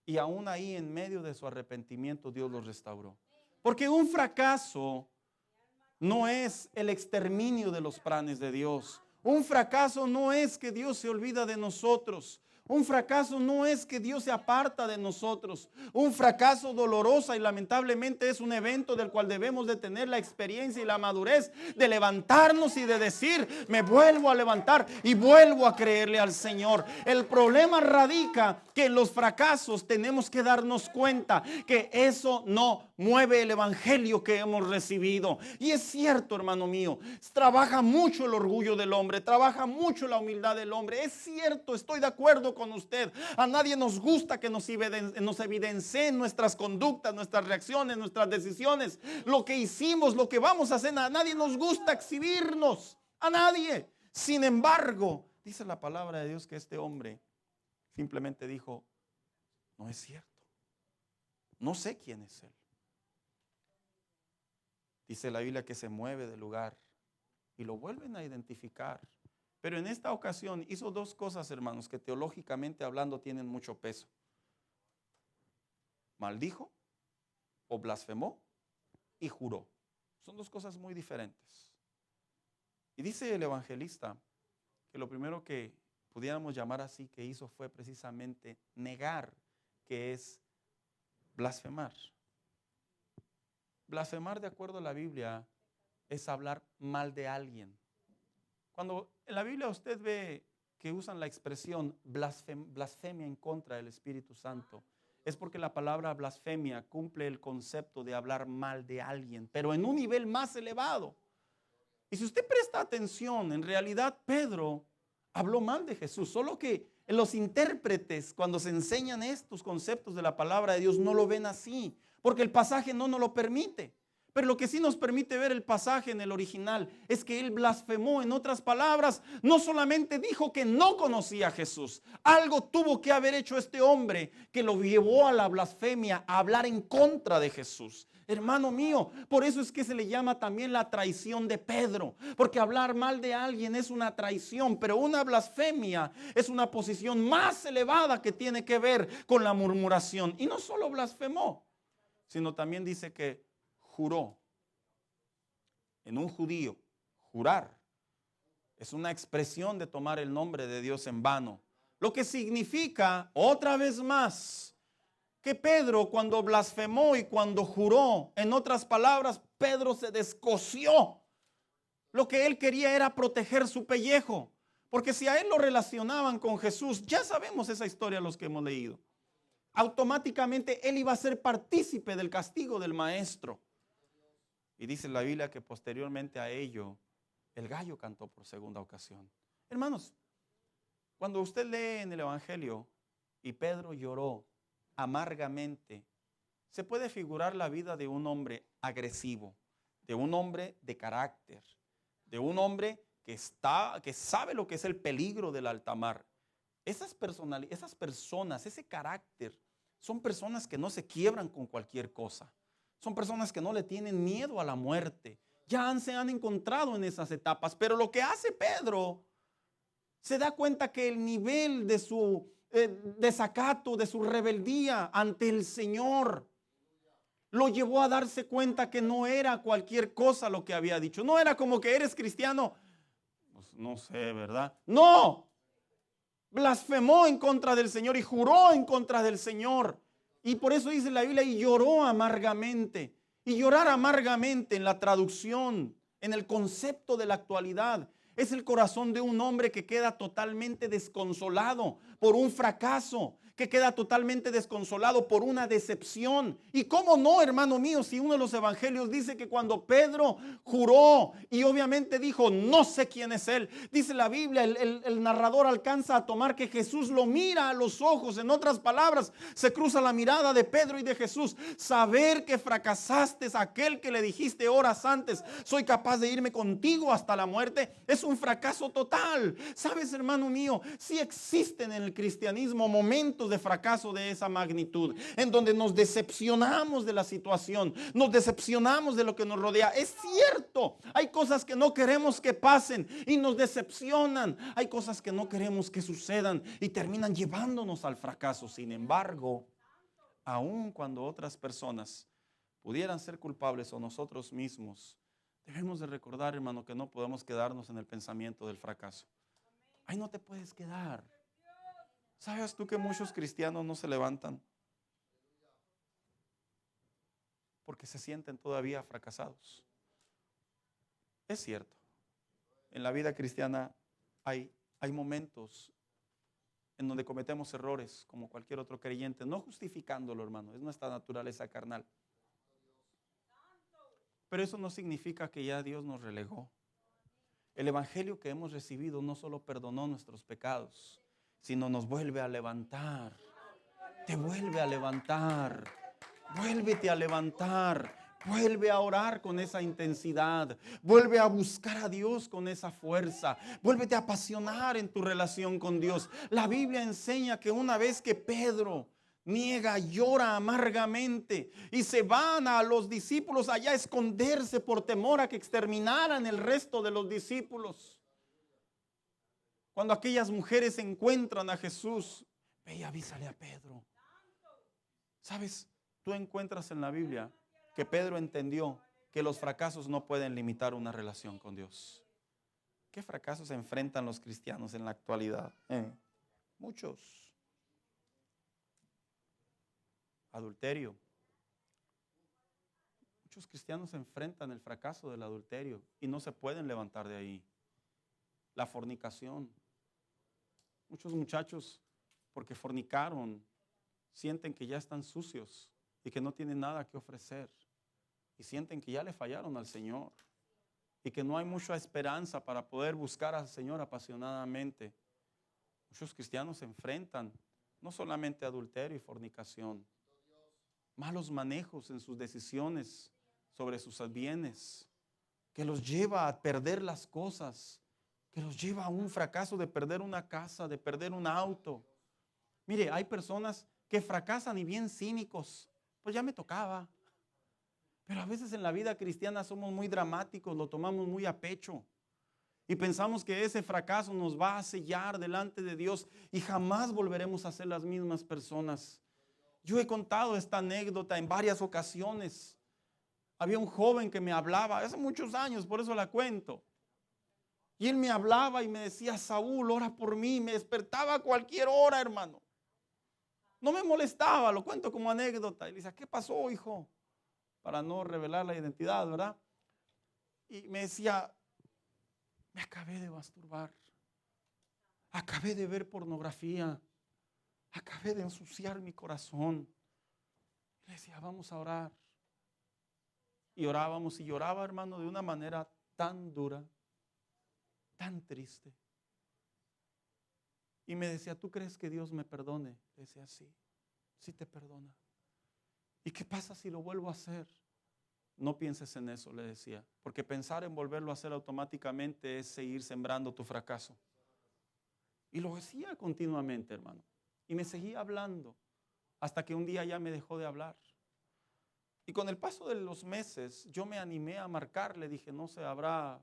S3: Y aún ahí, en medio de su arrepentimiento, Dios los restauró. Porque un fracaso no es el exterminio de los planes de Dios. Un fracaso no es que Dios se olvida de nosotros. Un fracaso no es que Dios se aparta de nosotros. Un fracaso doloroso y lamentablemente es un evento del cual debemos de tener la experiencia y la madurez de levantarnos y de decir, me vuelvo a levantar y vuelvo a creerle al Señor. El problema radica que en los fracasos tenemos que darnos cuenta que eso no mueve el evangelio que hemos recibido. Y es cierto, hermano mío, trabaja mucho el orgullo del hombre, trabaja mucho la humildad del hombre. Es cierto, estoy de acuerdo con usted. A nadie nos gusta que nos evidencien nuestras conductas, nuestras reacciones, nuestras decisiones, lo que hicimos, lo que vamos a hacer. A nadie nos gusta exhibirnos, a nadie. Sin embargo, dice la palabra de Dios que este hombre simplemente dijo, no es cierto, no sé quién es él. Dice la Biblia que se mueve del lugar y lo vuelven a identificar. Pero en esta ocasión hizo dos cosas, hermanos, que teológicamente hablando tienen mucho peso. Maldijo o blasfemó y juró. Son dos cosas muy diferentes. Y dice el evangelista que lo primero que pudiéramos llamar así que hizo fue precisamente negar, que es blasfemar. Blasfemar, de acuerdo a la Biblia, es hablar mal de alguien. Cuando en la Biblia usted ve que usan la expresión blasfemia en contra del Espíritu Santo, es porque la palabra blasfemia cumple el concepto de hablar mal de alguien, pero en un nivel más elevado. Y si usted presta atención, en realidad Pedro habló mal de Jesús, solo que los intérpretes, cuando se enseñan estos conceptos de la palabra de Dios, no lo ven así, porque el pasaje no nos lo permite. Pero lo que sí nos permite ver el pasaje en el original es que él blasfemó. En otras palabras, no solamente dijo que no conocía a Jesús, algo tuvo que haber hecho este hombre que lo llevó a la blasfemia, a hablar en contra de Jesús. Hermano mío, por eso es que se le llama también la traición de Pedro, porque hablar mal de alguien es una traición, pero una blasfemia es una posición más elevada que tiene que ver con la murmuración. Y no solo blasfemó, sino también dice que juró. En un judío, jurar es una expresión de tomar el nombre de Dios en vano, lo que significa, otra vez más, que Pedro cuando blasfemó y cuando juró, en otras palabras, Pedro se descosió. Lo que él quería era proteger su pellejo, porque si a él lo relacionaban con Jesús, ya sabemos esa historia los que hemos leído. Automáticamente él iba a ser partícipe del castigo del maestro. Y dice la Biblia que posteriormente a ello, el gallo cantó por segunda ocasión. Hermanos, cuando usted lee en el Evangelio y Pedro lloró amargamente, se puede figurar la vida de un hombre agresivo, de un hombre de carácter, de un hombre que sabe lo que es el peligro del alta mar. Esas personas, ese carácter, son personas que no se quiebran con cualquier cosa. Son personas que no le tienen miedo a la muerte. Ya se han encontrado en esas etapas. Pero lo que hace Pedro, se da cuenta que el nivel de su desacato, de su rebeldía ante el Señor, lo llevó a darse cuenta que no era cualquier cosa lo que había dicho. No era como que eres cristiano. Pues no sé, ¿verdad? No. Blasfemó en contra del Señor y juró en contra del Señor. Y por eso dice la Biblia, y lloró amargamente. Y llorar amargamente en la traducción, en el concepto de la actualidad, es el corazón de un hombre que queda totalmente desconsolado por un fracaso, que queda totalmente desconsolado por una decepción. Y cómo no, hermano mío, si uno de los evangelios dice que cuando Pedro juró y obviamente dijo, no sé quién es él, dice la Biblia, el narrador alcanza a tomar que Jesús lo mira a los ojos. En otras palabras, se cruza la mirada de Pedro y de Jesús. Saber que fracasaste, aquel que le dijiste horas antes, soy capaz de irme contigo hasta la muerte, es un fracaso total. Sabes, hermano mío, si existen en el cristianismo momentos de fracaso de esa magnitud, en donde nos decepcionamos de la situación, nos decepcionamos de lo que nos rodea. Es cierto, hay cosas que no queremos que pasen y nos decepcionan. Hay cosas que no queremos que sucedan y terminan llevándonos al fracaso. Sin embargo, aun cuando otras personas pudieran ser culpables o nosotros mismos, debemos de recordar, hermano, que no podemos quedarnos en el pensamiento del fracaso. Ahí no te puedes quedar. ¿Sabes tú que muchos cristianos no se levantan porque se sienten todavía fracasados? Es cierto, en la vida cristiana hay momentos en donde cometemos errores como cualquier otro creyente, no justificándolo, hermano, es nuestra naturaleza carnal. Pero eso no significa que ya Dios nos relegó. El evangelio que hemos recibido no solo perdonó nuestros pecados, sino nos vuelve a levantar. Te vuelve a levantar. Vuélvete a levantar. Vuelve a orar con esa intensidad. Vuelve a buscar a Dios con esa fuerza. Vuélvete a apasionar en tu relación con Dios. La Biblia enseña que una vez que Pedro niega, llora amargamente y se van a los discípulos allá a esconderse por temor a que exterminaran el resto de los discípulos. Cuando aquellas mujeres encuentran a Jesús, ve y avísale a Pedro. ¿Sabes? Tú encuentras en la Biblia que Pedro entendió que los fracasos no pueden limitar una relación con Dios. ¿Qué fracasos enfrentan los cristianos en la actualidad? Muchos. Adulterio. Muchos cristianos enfrentan el fracaso del adulterio y no se pueden levantar de ahí. La fornicación. Muchos muchachos, porque fornicaron, sienten que ya están sucios y que no tienen nada que ofrecer. Y sienten que ya le fallaron al Señor y que no hay mucha esperanza para poder buscar al Señor apasionadamente. Muchos cristianos se enfrentan no solamente adulterio y fornicación, malos manejos en sus decisiones sobre sus bienes, que los lleva a perder las cosas, que los lleva a un fracaso de perder una casa, de perder un auto. Mire, hay personas que fracasan y bien cínicos, pues ya me tocaba. Pero a veces en la vida cristiana somos muy dramáticos, lo tomamos muy a pecho y pensamos que ese fracaso nos va a sellar delante de Dios y jamás volveremos a ser las mismas personas. Yo he contado esta anécdota en varias ocasiones. Había un joven que me hablaba hace muchos años, por eso la cuento. Y él me hablaba y me decía: Saúl, ora por mí. Me despertaba a cualquier hora, hermano. No me molestaba, lo cuento como anécdota. Y le decía: ¿qué pasó, hijo? Para no revelar la identidad, ¿verdad? Y me decía: me acabé de masturbar. Acabé de ver pornografía. Acabé de ensuciar mi corazón. Le decía: vamos a orar. Y orábamos y lloraba, hermano, de una manera tan dura, tan triste. Y me decía: ¿tú crees que Dios me perdone? Le decía: sí, sí te perdona. ¿Y qué pasa si lo vuelvo a hacer? No pienses en eso, le decía, porque pensar en volverlo a hacer automáticamente es seguir sembrando tu fracaso. Y lo decía continuamente, hermano. Y me seguía hablando hasta que un día ya me dejó de hablar. Y con el paso de los meses yo me animé a marcarle. Dije: no se habrá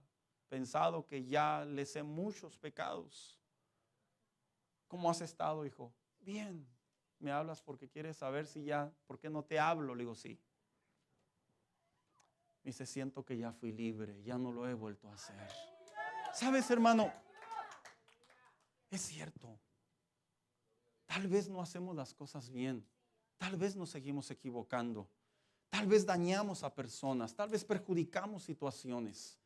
S3: pensado que ya le sé muchos pecados. ¿Cómo has estado, hijo? Bien. ¿Me hablas porque quieres saber si ya, por qué no te hablo? Le digo: sí. Me dice: siento que ya fui libre, ya no lo he vuelto a hacer. ¿Sabes, hermano? Es cierto. Tal vez no hacemos las cosas bien. Tal vez nos seguimos equivocando. Tal vez dañamos a personas. Tal vez perjudicamos situaciones.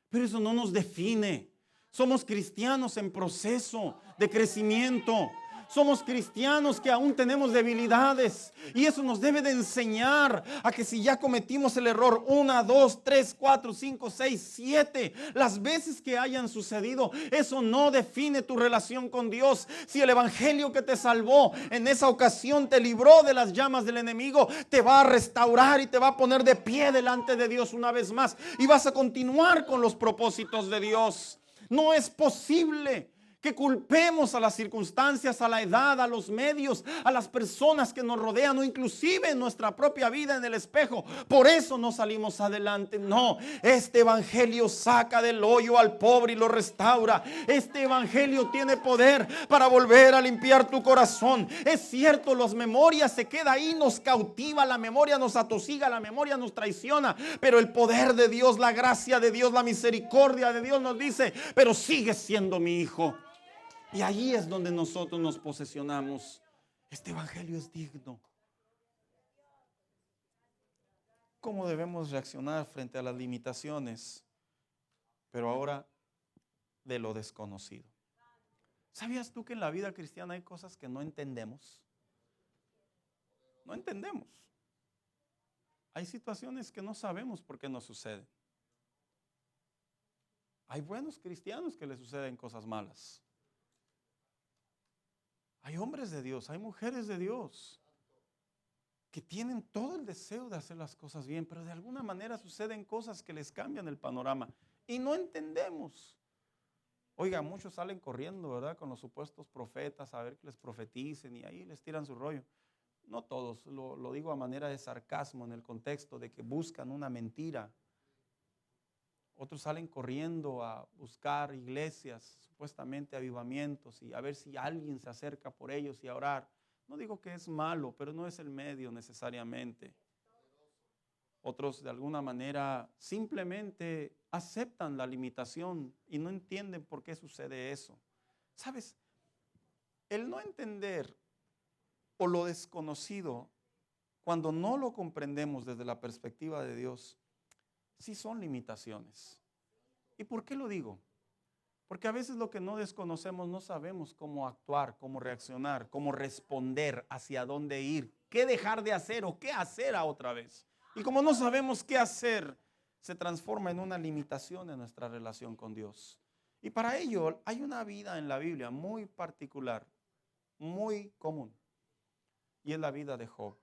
S3: Pero eso no nos define. Somos cristianos en proceso de crecimiento. Somos cristianos que aún tenemos debilidades y eso nos debe de enseñar a que si ya cometimos el error 1, 2, 3, 4, 5, 6, 7, las veces que hayan sucedido, eso no define tu relación con Dios. Si el evangelio que te salvó en esa ocasión te libró de las llamas del enemigo, te va a restaurar y te va a poner de pie delante de Dios una vez más y vas a continuar con los propósitos de Dios. No es posible que culpemos a las circunstancias, a la edad, a los medios, a las personas que nos rodean o inclusive en nuestra propia vida en el espejo. Por eso no salimos adelante. No, este evangelio saca del hoyo al pobre y lo restaura. Este evangelio tiene poder para volver a limpiar tu corazón. Es cierto, las memorias se queda ahí, nos cautiva, la memoria nos atosiga, la memoria nos traiciona, pero el poder de Dios, la gracia de Dios, la misericordia de Dios nos dice: pero sigues siendo mi hijo. Y ahí es donde nosotros nos posesionamos. Este evangelio es digno. ¿Cómo debemos reaccionar frente a las limitaciones? Pero ahora de lo desconocido. ¿Sabías tú que en la vida cristiana hay cosas que no entendemos? No entendemos. Hay situaciones que no sabemos por qué nos suceden. Hay buenos cristianos que les suceden cosas malas. Hay hombres de Dios, hay mujeres de Dios que tienen todo el deseo de hacer las cosas bien, pero de alguna manera suceden cosas que les cambian el panorama y no entendemos. Oiga, muchos salen corriendo, ¿verdad? Con los supuestos profetas a ver que les profeticen y ahí les tiran su rollo. No todos, lo digo a manera de sarcasmo en el contexto de que buscan una mentira Otros salen corriendo a buscar iglesias, supuestamente avivamientos, y a ver si alguien se acerca por ellos y a orar. No digo que es malo, pero no es el medio necesariamente. Otros de alguna manera simplemente aceptan la limitación y no entienden por qué sucede eso. ¿Sabes? El no entender o lo desconocido, cuando no lo comprendemos desde la perspectiva de Dios, sí son limitaciones. ¿Y por qué lo digo? Porque a veces lo que no desconocemos no sabemos cómo actuar, cómo reaccionar, cómo responder, hacia dónde ir, qué dejar de hacer o qué hacer a otra vez. Y como no sabemos qué hacer, se transforma en una limitación en nuestra relación con Dios. Y para ello hay una vida en la Biblia muy particular, muy común. Y es la vida de Job.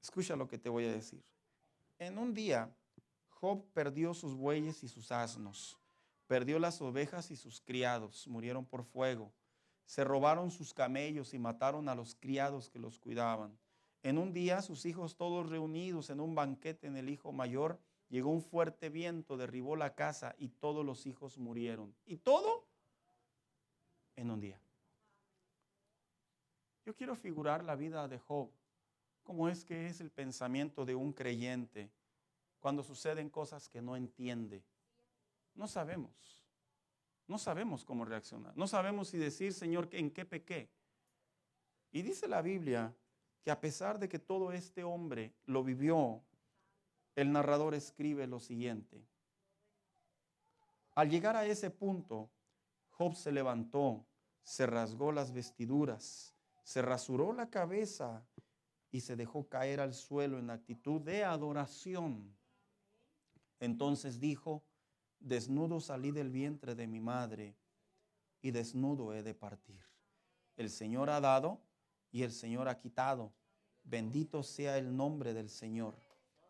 S3: Escucha lo que te voy a decir. En un día, Job perdió sus bueyes y sus asnos. Perdió las ovejas y sus criados. Murieron por fuego. Se robaron sus camellos y mataron a los criados que los cuidaban. En un día, sus hijos todos reunidos en un banquete en el hijo mayor, llegó un fuerte viento, derribó la casa y todos los hijos murieron. Y todo en un día. Yo quiero figurar la vida de Job. ¿Cómo es que es el pensamiento de un creyente cuando suceden cosas que no entiende? No sabemos. No sabemos cómo reaccionar. No sabemos si decir, Señor, ¿en qué pequé? Y dice la Biblia que a pesar de que todo este hombre lo vivió, el narrador escribe lo siguiente. Al llegar a ese punto, Job se levantó, se rasgó las vestiduras, se rasuró la cabeza y se dejó caer al suelo en actitud de adoración. Entonces dijo, desnudo salí del vientre de mi madre y desnudo he de partir. El Señor ha dado y el Señor ha quitado. Bendito sea el nombre del Señor.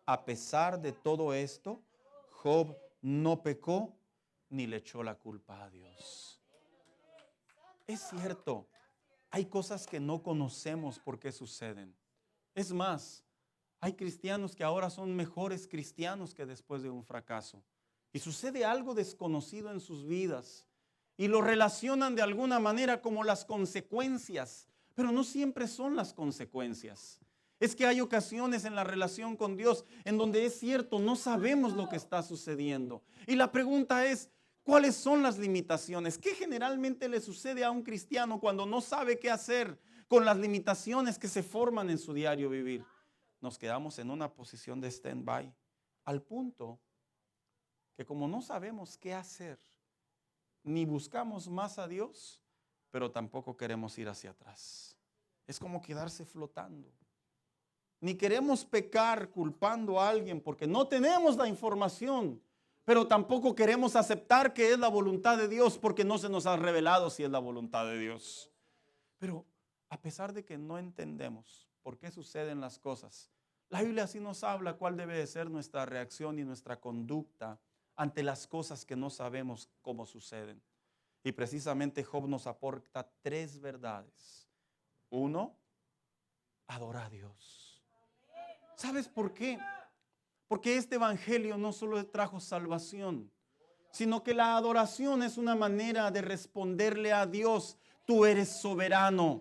S3: A pesar de todo esto, Job no pecó ni le echó la culpa a Dios. Es cierto, hay cosas que no conocemos por qué suceden. Es más, hay cristianos que ahora son mejores cristianos que después de un fracaso. Y sucede algo desconocido en sus vidas y lo relacionan de alguna manera como las consecuencias, pero no siempre son las consecuencias. Es que hay ocasiones en la relación con Dios en donde es cierto, no sabemos lo que está sucediendo. Y la pregunta es, ¿cuáles son las limitaciones? ¿Qué generalmente le sucede a un cristiano cuando no sabe qué hacer con las limitaciones que se forman en su diario vivir? Nos quedamos en una posición de stand-by, al punto que como no sabemos qué hacer, ni buscamos más a Dios, pero tampoco queremos ir hacia atrás. Es como quedarse flotando. Ni queremos pecar culpando a alguien porque no tenemos la información, pero tampoco queremos aceptar que es la voluntad de Dios porque no se nos ha revelado si es la voluntad de Dios. Pero a pesar de que no entendemos por qué suceden las cosas, la Biblia sí nos habla cuál debe de ser nuestra reacción y nuestra conducta ante las cosas que no sabemos cómo suceden. Y precisamente Job nos aporta 3 verdades. 1, adora a Dios. ¿Sabes por qué? Porque este evangelio no solo trajo salvación, sino que la adoración es una manera de responderle a Dios, tú eres soberano.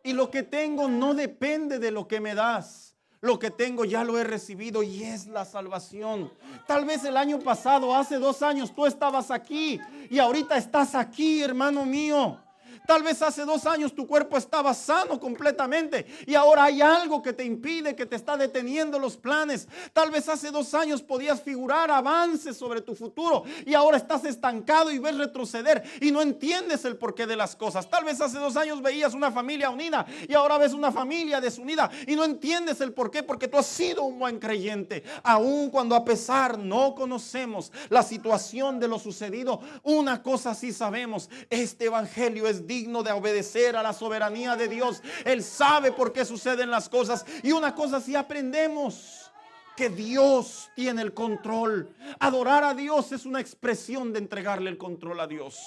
S3: Y lo que tengo no depende de lo que me das. Lo que tengo ya lo he recibido y es la salvación. Tal vez el año pasado, hace 2 años, tú estabas aquí y ahorita estás aquí, hermano mío. Tal vez hace 2 años tu cuerpo estaba sano completamente y ahora hay algo que te impide, que te está deteniendo los planes. Tal vez hace 2 años podías figurar avances sobre tu futuro y ahora estás estancado y ves retroceder y no entiendes el porqué de las cosas. Tal vez hace 2 años veías una familia unida y ahora ves una familia desunida y no entiendes el porqué porque tú has sido un buen creyente. Aun cuando a pesar no conocemos la situación de lo sucedido, una cosa sí sabemos, este evangelio es digno de obedecer a la soberanía de Dios. Él sabe por qué suceden las cosas y una cosa sí aprendemos, que Dios tiene el control. Adorar a Dios es una expresión de entregarle el control a Dios.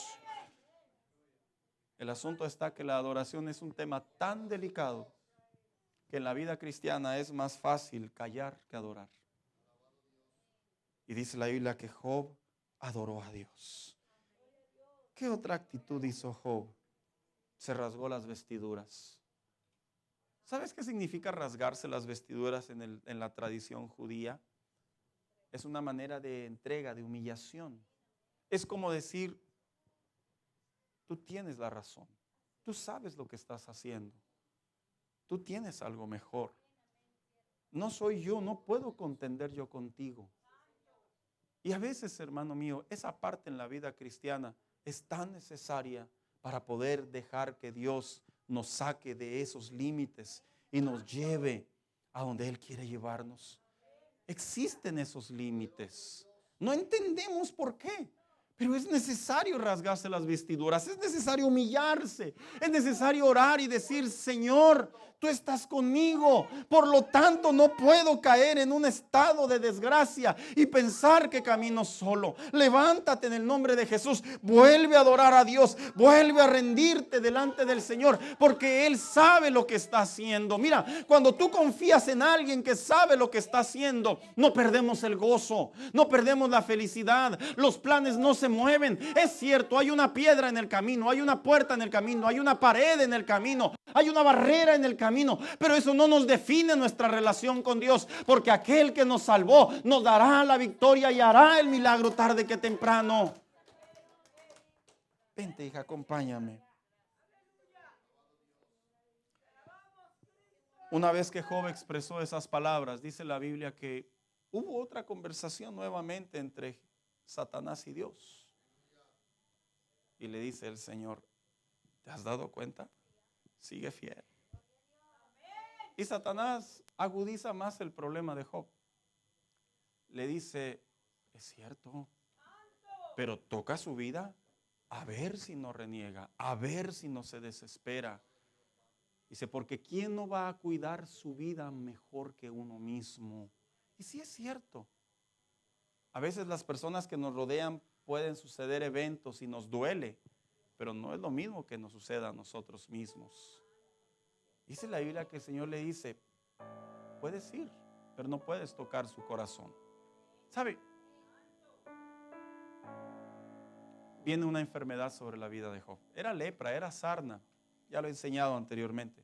S3: El asunto está que la adoración es un tema tan delicado que en la vida cristiana es más fácil callar que adorar. Y dice la Biblia que Job adoró a Dios. ¿Qué otra actitud hizo Job? Se rasgó las vestiduras. ¿Sabes qué significa rasgarse las vestiduras en la tradición judía? Es una manera de entrega, de humillación. Es como decir, tú tienes la razón. Tú sabes lo que estás haciendo. Tú tienes algo mejor. No soy yo, no puedo contender yo contigo. Y a veces, hermano mío, esa parte en la vida cristiana es tan necesaria para poder dejar que Dios nos saque de esos límites y nos lleve a donde Él quiere llevarnos. Existen esos límites. No entendemos por qué. Pero es necesario rasgarse las vestiduras, es necesario humillarse, es necesario orar y decir, Señor, tú estás conmigo, por lo tanto no puedo caer en un estado de desgracia y pensar que camino solo. Levántate en el nombre de Jesús, vuelve a adorar a Dios, vuelve a rendirte delante del Señor, porque Él sabe lo que está haciendo. Mira, cuando tú confías en alguien que sabe lo que está haciendo, no perdemos el gozo, no perdemos la felicidad, los planes no se mueven. Es cierto, hay una piedra en el camino, hay una puerta en el camino, hay una pared en el camino, hay una barrera en el camino, pero eso no nos define nuestra relación con Dios, porque aquel que nos salvó nos dará la victoria y hará el milagro tarde que temprano. Vente, hija, acompáñame. Una vez que Job expresó esas palabras, dice la Biblia que hubo otra conversación nuevamente entre Satanás y Dios. Y le dice el Señor, ¿te has dado cuenta? Sigue fiel. Y Satanás agudiza más el problema de Job. Le dice, es cierto, pero toca su vida a ver si no reniega, a ver si no se desespera. Dice, porque ¿quién no va a cuidar su vida mejor que uno mismo? Y sí es cierto. A veces las personas que nos rodean pueden suceder eventos y nos duele, pero no es lo mismo que nos suceda a nosotros mismos. Dice la Biblia que el Señor le dice, puedes ir, pero no puedes tocar su corazón. ¿Sabe? Viene una enfermedad sobre la vida de Job. Era lepra, era sarna. Ya lo he enseñado anteriormente.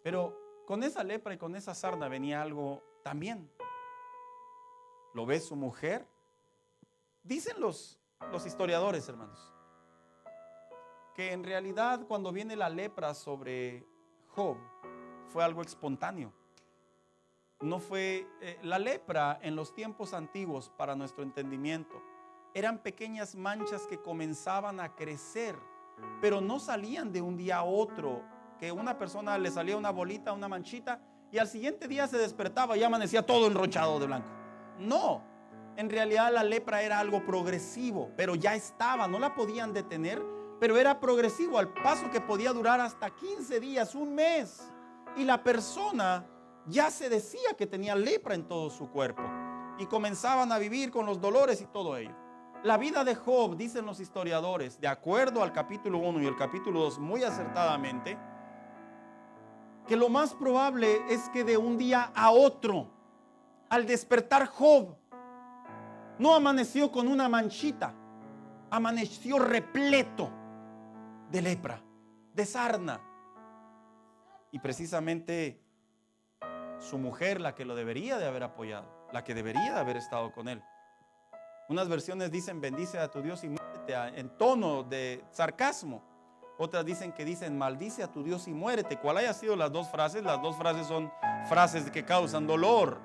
S3: Pero con esa lepra y con esa sarna venía algo también. Lo ve su mujer. Dicen los historiadores, hermanos, que en realidad cuando viene la lepra sobre Job fue algo espontáneo. No fue la lepra en los tiempos antiguos, para nuestro entendimiento, eran pequeñas manchas que comenzaban a crecer, pero no salían de un día a otro, que una persona le salía una bolita, una manchita, y al siguiente día se despertaba y amanecía todo enrochado de blanco. No, en realidad la lepra era algo progresivo, pero ya estaba, no la podían detener, pero era progresivo, al paso que podía durar hasta 15 días, un mes, y la persona ya se decía que tenía lepra en todo su cuerpo, y comenzaban a vivir con los dolores y todo ello. La vida de Job, dicen los historiadores, de acuerdo al capítulo 1 y el capítulo 2, muy acertadamente, que lo más probable es que de un día a otro, al despertar Job, no amaneció con una manchita, amaneció repleto de lepra, de sarna. Y precisamente su mujer, la que lo debería de haber apoyado, la que debería de haber estado con él. Unas versiones dicen bendice a tu Dios y muérete, en tono de sarcasmo. Otras dicen maldice a tu Dios y muérete. ¿Cuál haya sido las dos frases? Las dos frases son frases que causan dolor.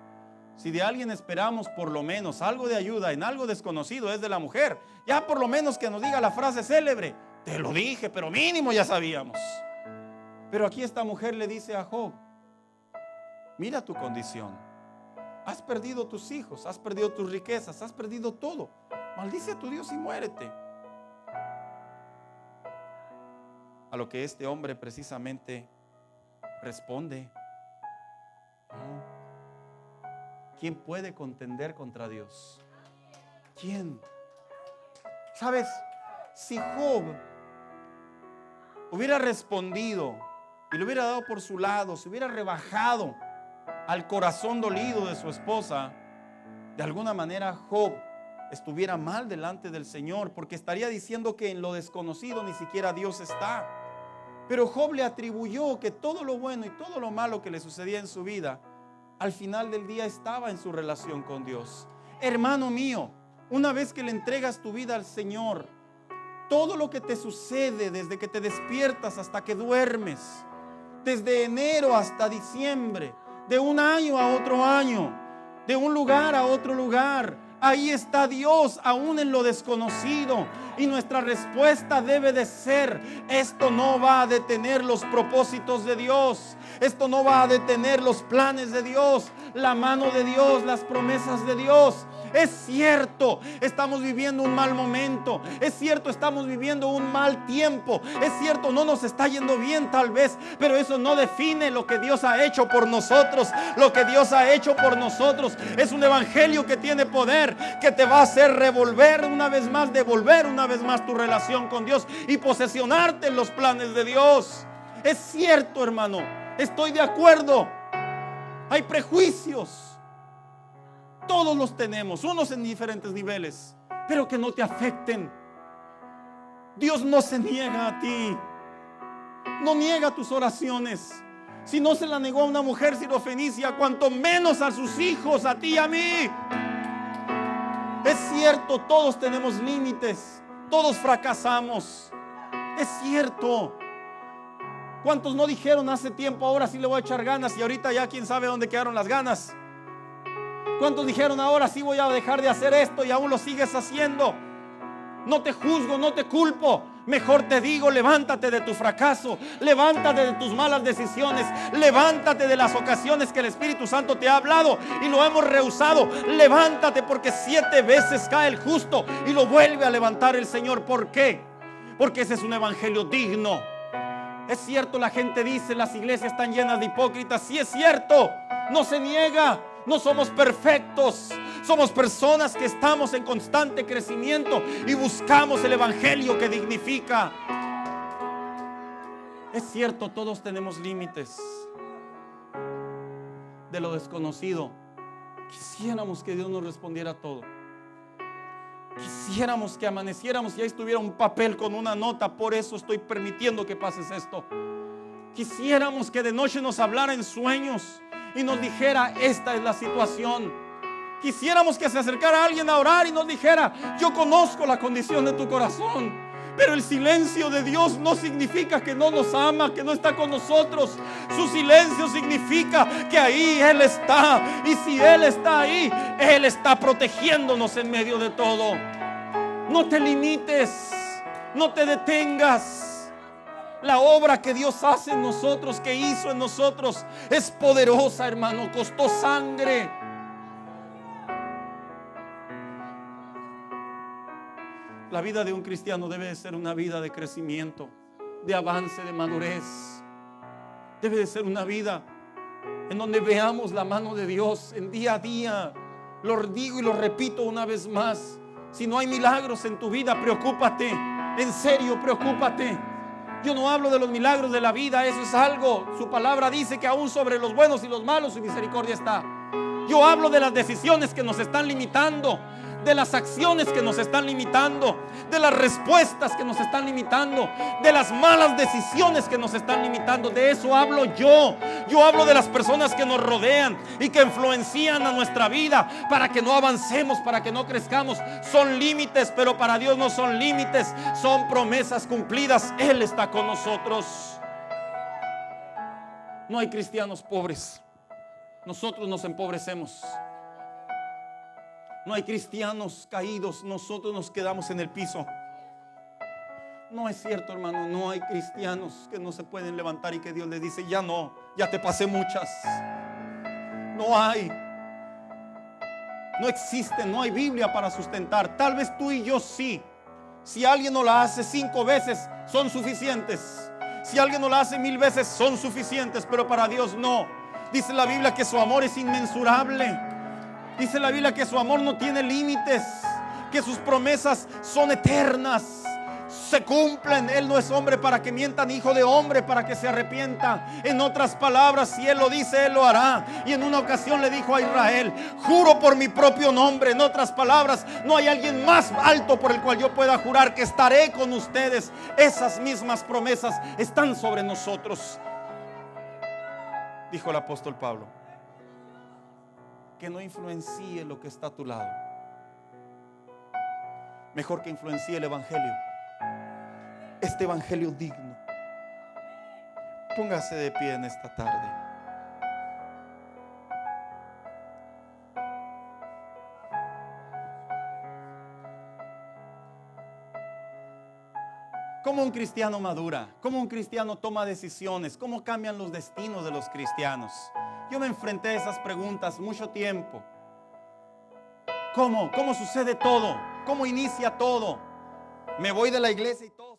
S3: Si de alguien esperamos por lo menos algo de ayuda en algo desconocido, es de la mujer. Ya por lo menos que nos diga la frase célebre, te lo dije, pero mínimo ya sabíamos. Pero aquí esta mujer le dice a Job, mira tu condición. Has perdido tus hijos, has perdido tus riquezas, has perdido todo. Maldice a tu Dios y muérete. A lo que este hombre precisamente responde, ¿quién puede contender contra Dios? ¿Quién? ¿Sabes? Si Job hubiera respondido y le hubiera dado por su lado, se hubiera rebajado al corazón dolido de su esposa, de alguna manera Job estuviera mal delante del Señor, porque estaría diciendo que en lo desconocido ni siquiera Dios está. Pero Job le atribuyó que todo lo bueno y todo lo malo que le sucedía en su vida, al final del día estaba en su relación con Dios. Hermano mío, una vez que le entregas tu vida al Señor, todo lo que te sucede desde que te despiertas hasta que duermes, desde enero hasta diciembre, de un año a otro año, de un lugar a otro lugar, ahí está Dios, aún en lo desconocido. Y nuestra respuesta debe de ser: esto no va a detener los propósitos de Dios. Esto no va a detener los planes de Dios, la mano de Dios, las promesas de Dios. Es cierto, estamos viviendo un mal momento. Es cierto, estamos viviendo un mal tiempo. Es cierto, no nos está yendo bien tal vez, pero eso no define lo que Dios ha hecho por nosotros. Lo que Dios ha hecho por nosotros es un evangelio que tiene poder, que te va a hacer revolver una vez más, devolver una vez más tu relación con Dios y posesionarte en los planes de Dios. Es cierto, hermano, estoy de acuerdo. Hay prejuicios. Todos los tenemos, unos en diferentes niveles, pero que no te afecten. Dios no se niega a ti, no niega tus oraciones. Si no se la negó a una mujer sirofenicia, cuanto menos a sus hijos, a ti y a mí. Es cierto, todos tenemos límites, todos fracasamos. Es cierto. ¿Cuántos no dijeron hace tiempo, ahora sí le voy a echar ganas, y ahorita ya quién sabe dónde quedaron las ganas? ¿Cuántos dijeron, ahora sí voy a dejar de hacer esto, y aún lo sigues haciendo? No te juzgo, no te culpo. Mejor te digo, levántate de tu fracaso, levántate de tus malas decisiones, levántate de las ocasiones que el Espíritu Santo te ha hablado y lo hemos rehusado. Levántate, porque 7 veces cae el justo y lo vuelve a levantar el Señor. ¿Por qué? Porque ese es un evangelio digno. Es cierto, la gente dice, las iglesias están llenas de hipócritas. Sí, es cierto, no se niega. No somos perfectos, somos personas que estamos en constante crecimiento y buscamos el evangelio que dignifica. Es cierto, todos tenemos límites. De lo desconocido, quisiéramos que Dios nos respondiera todo. Quisiéramos que amaneciéramos y ahí estuviera un papel con una nota: por eso estoy permitiendo que pases esto. Quisiéramos que de noche nos hablara en sueños y nos dijera: esta es la situación. Quisiéramos que se acercara alguien a orar y nos dijera: yo conozco la condición de tu corazón. Pero el silencio de Dios no significa que no nos ama, que no está con nosotros. Su silencio significa que ahí Él está. Y si Él está ahí, Él está protegiéndonos en medio de todo. No te limites, no te detengas. La obra que Dios hace en nosotros, que hizo en nosotros, es poderosa, hermano. Costó sangre. La vida de un cristiano debe de ser una vida de crecimiento, de avance, de madurez. Debe de ser una vida en donde veamos la mano de Dios en día a día. Lo digo y lo repito una vez más: si no hay milagros en tu vida, preocúpate. En serio, preocúpate. Yo no hablo de los milagros de la vida, eso es algo. Su palabra dice que aún sobre los buenos y los malos su misericordia está. Yo hablo de las decisiones que nos están limitando, de las acciones que nos están limitando, de las respuestas que nos están limitando, de las malas decisiones que nos están limitando. De eso hablo yo. Yo hablo de las personas que nos rodean y que influencian a nuestra vida para que no avancemos, para que no crezcamos. Son límites, pero para Dios no son límites, son promesas cumplidas. Él está con nosotros. No hay cristianos pobres. Nosotros nos empobrecemos. No hay cristianos caídos, nosotros nos quedamos en el piso. No es cierto, hermano, no hay cristianos que no se pueden levantar y que Dios les dice: ya no, ya te pasé muchas. No hay. No existe, no hay Biblia para sustentar. Tal vez tú y yo sí. Si alguien no la hace 5 veces, son suficientes. Si alguien no la hace 1000 veces, son suficientes. Pero para Dios no. Dice la Biblia que su amor es inmensurable. Dice la Biblia que su amor no tiene límites, que sus promesas son eternas, se cumplen. Él no es hombre para que mienta, ni hijo de hombre para que se arrepienta. En otras palabras, si Él lo dice, Él lo hará. Y en una ocasión le dijo a Israel: juro por mi propio nombre. En otras palabras, no hay alguien más alto por el cual yo pueda jurar que estaré con ustedes. Esas mismas promesas están sobre nosotros. Dijo el apóstol Pablo: que no influencie lo que está a tu lado. Mejor que influencie el evangelio, este evangelio digno. Póngase de pie en esta tarde. ¿Cómo un cristiano madura? ¿Cómo un cristiano toma decisiones? ¿Cómo cambian los destinos de los cristianos? Yo me enfrenté a esas preguntas mucho tiempo. ¿Cómo sucede todo? ¿Cómo inicia todo? Me voy de la iglesia y todo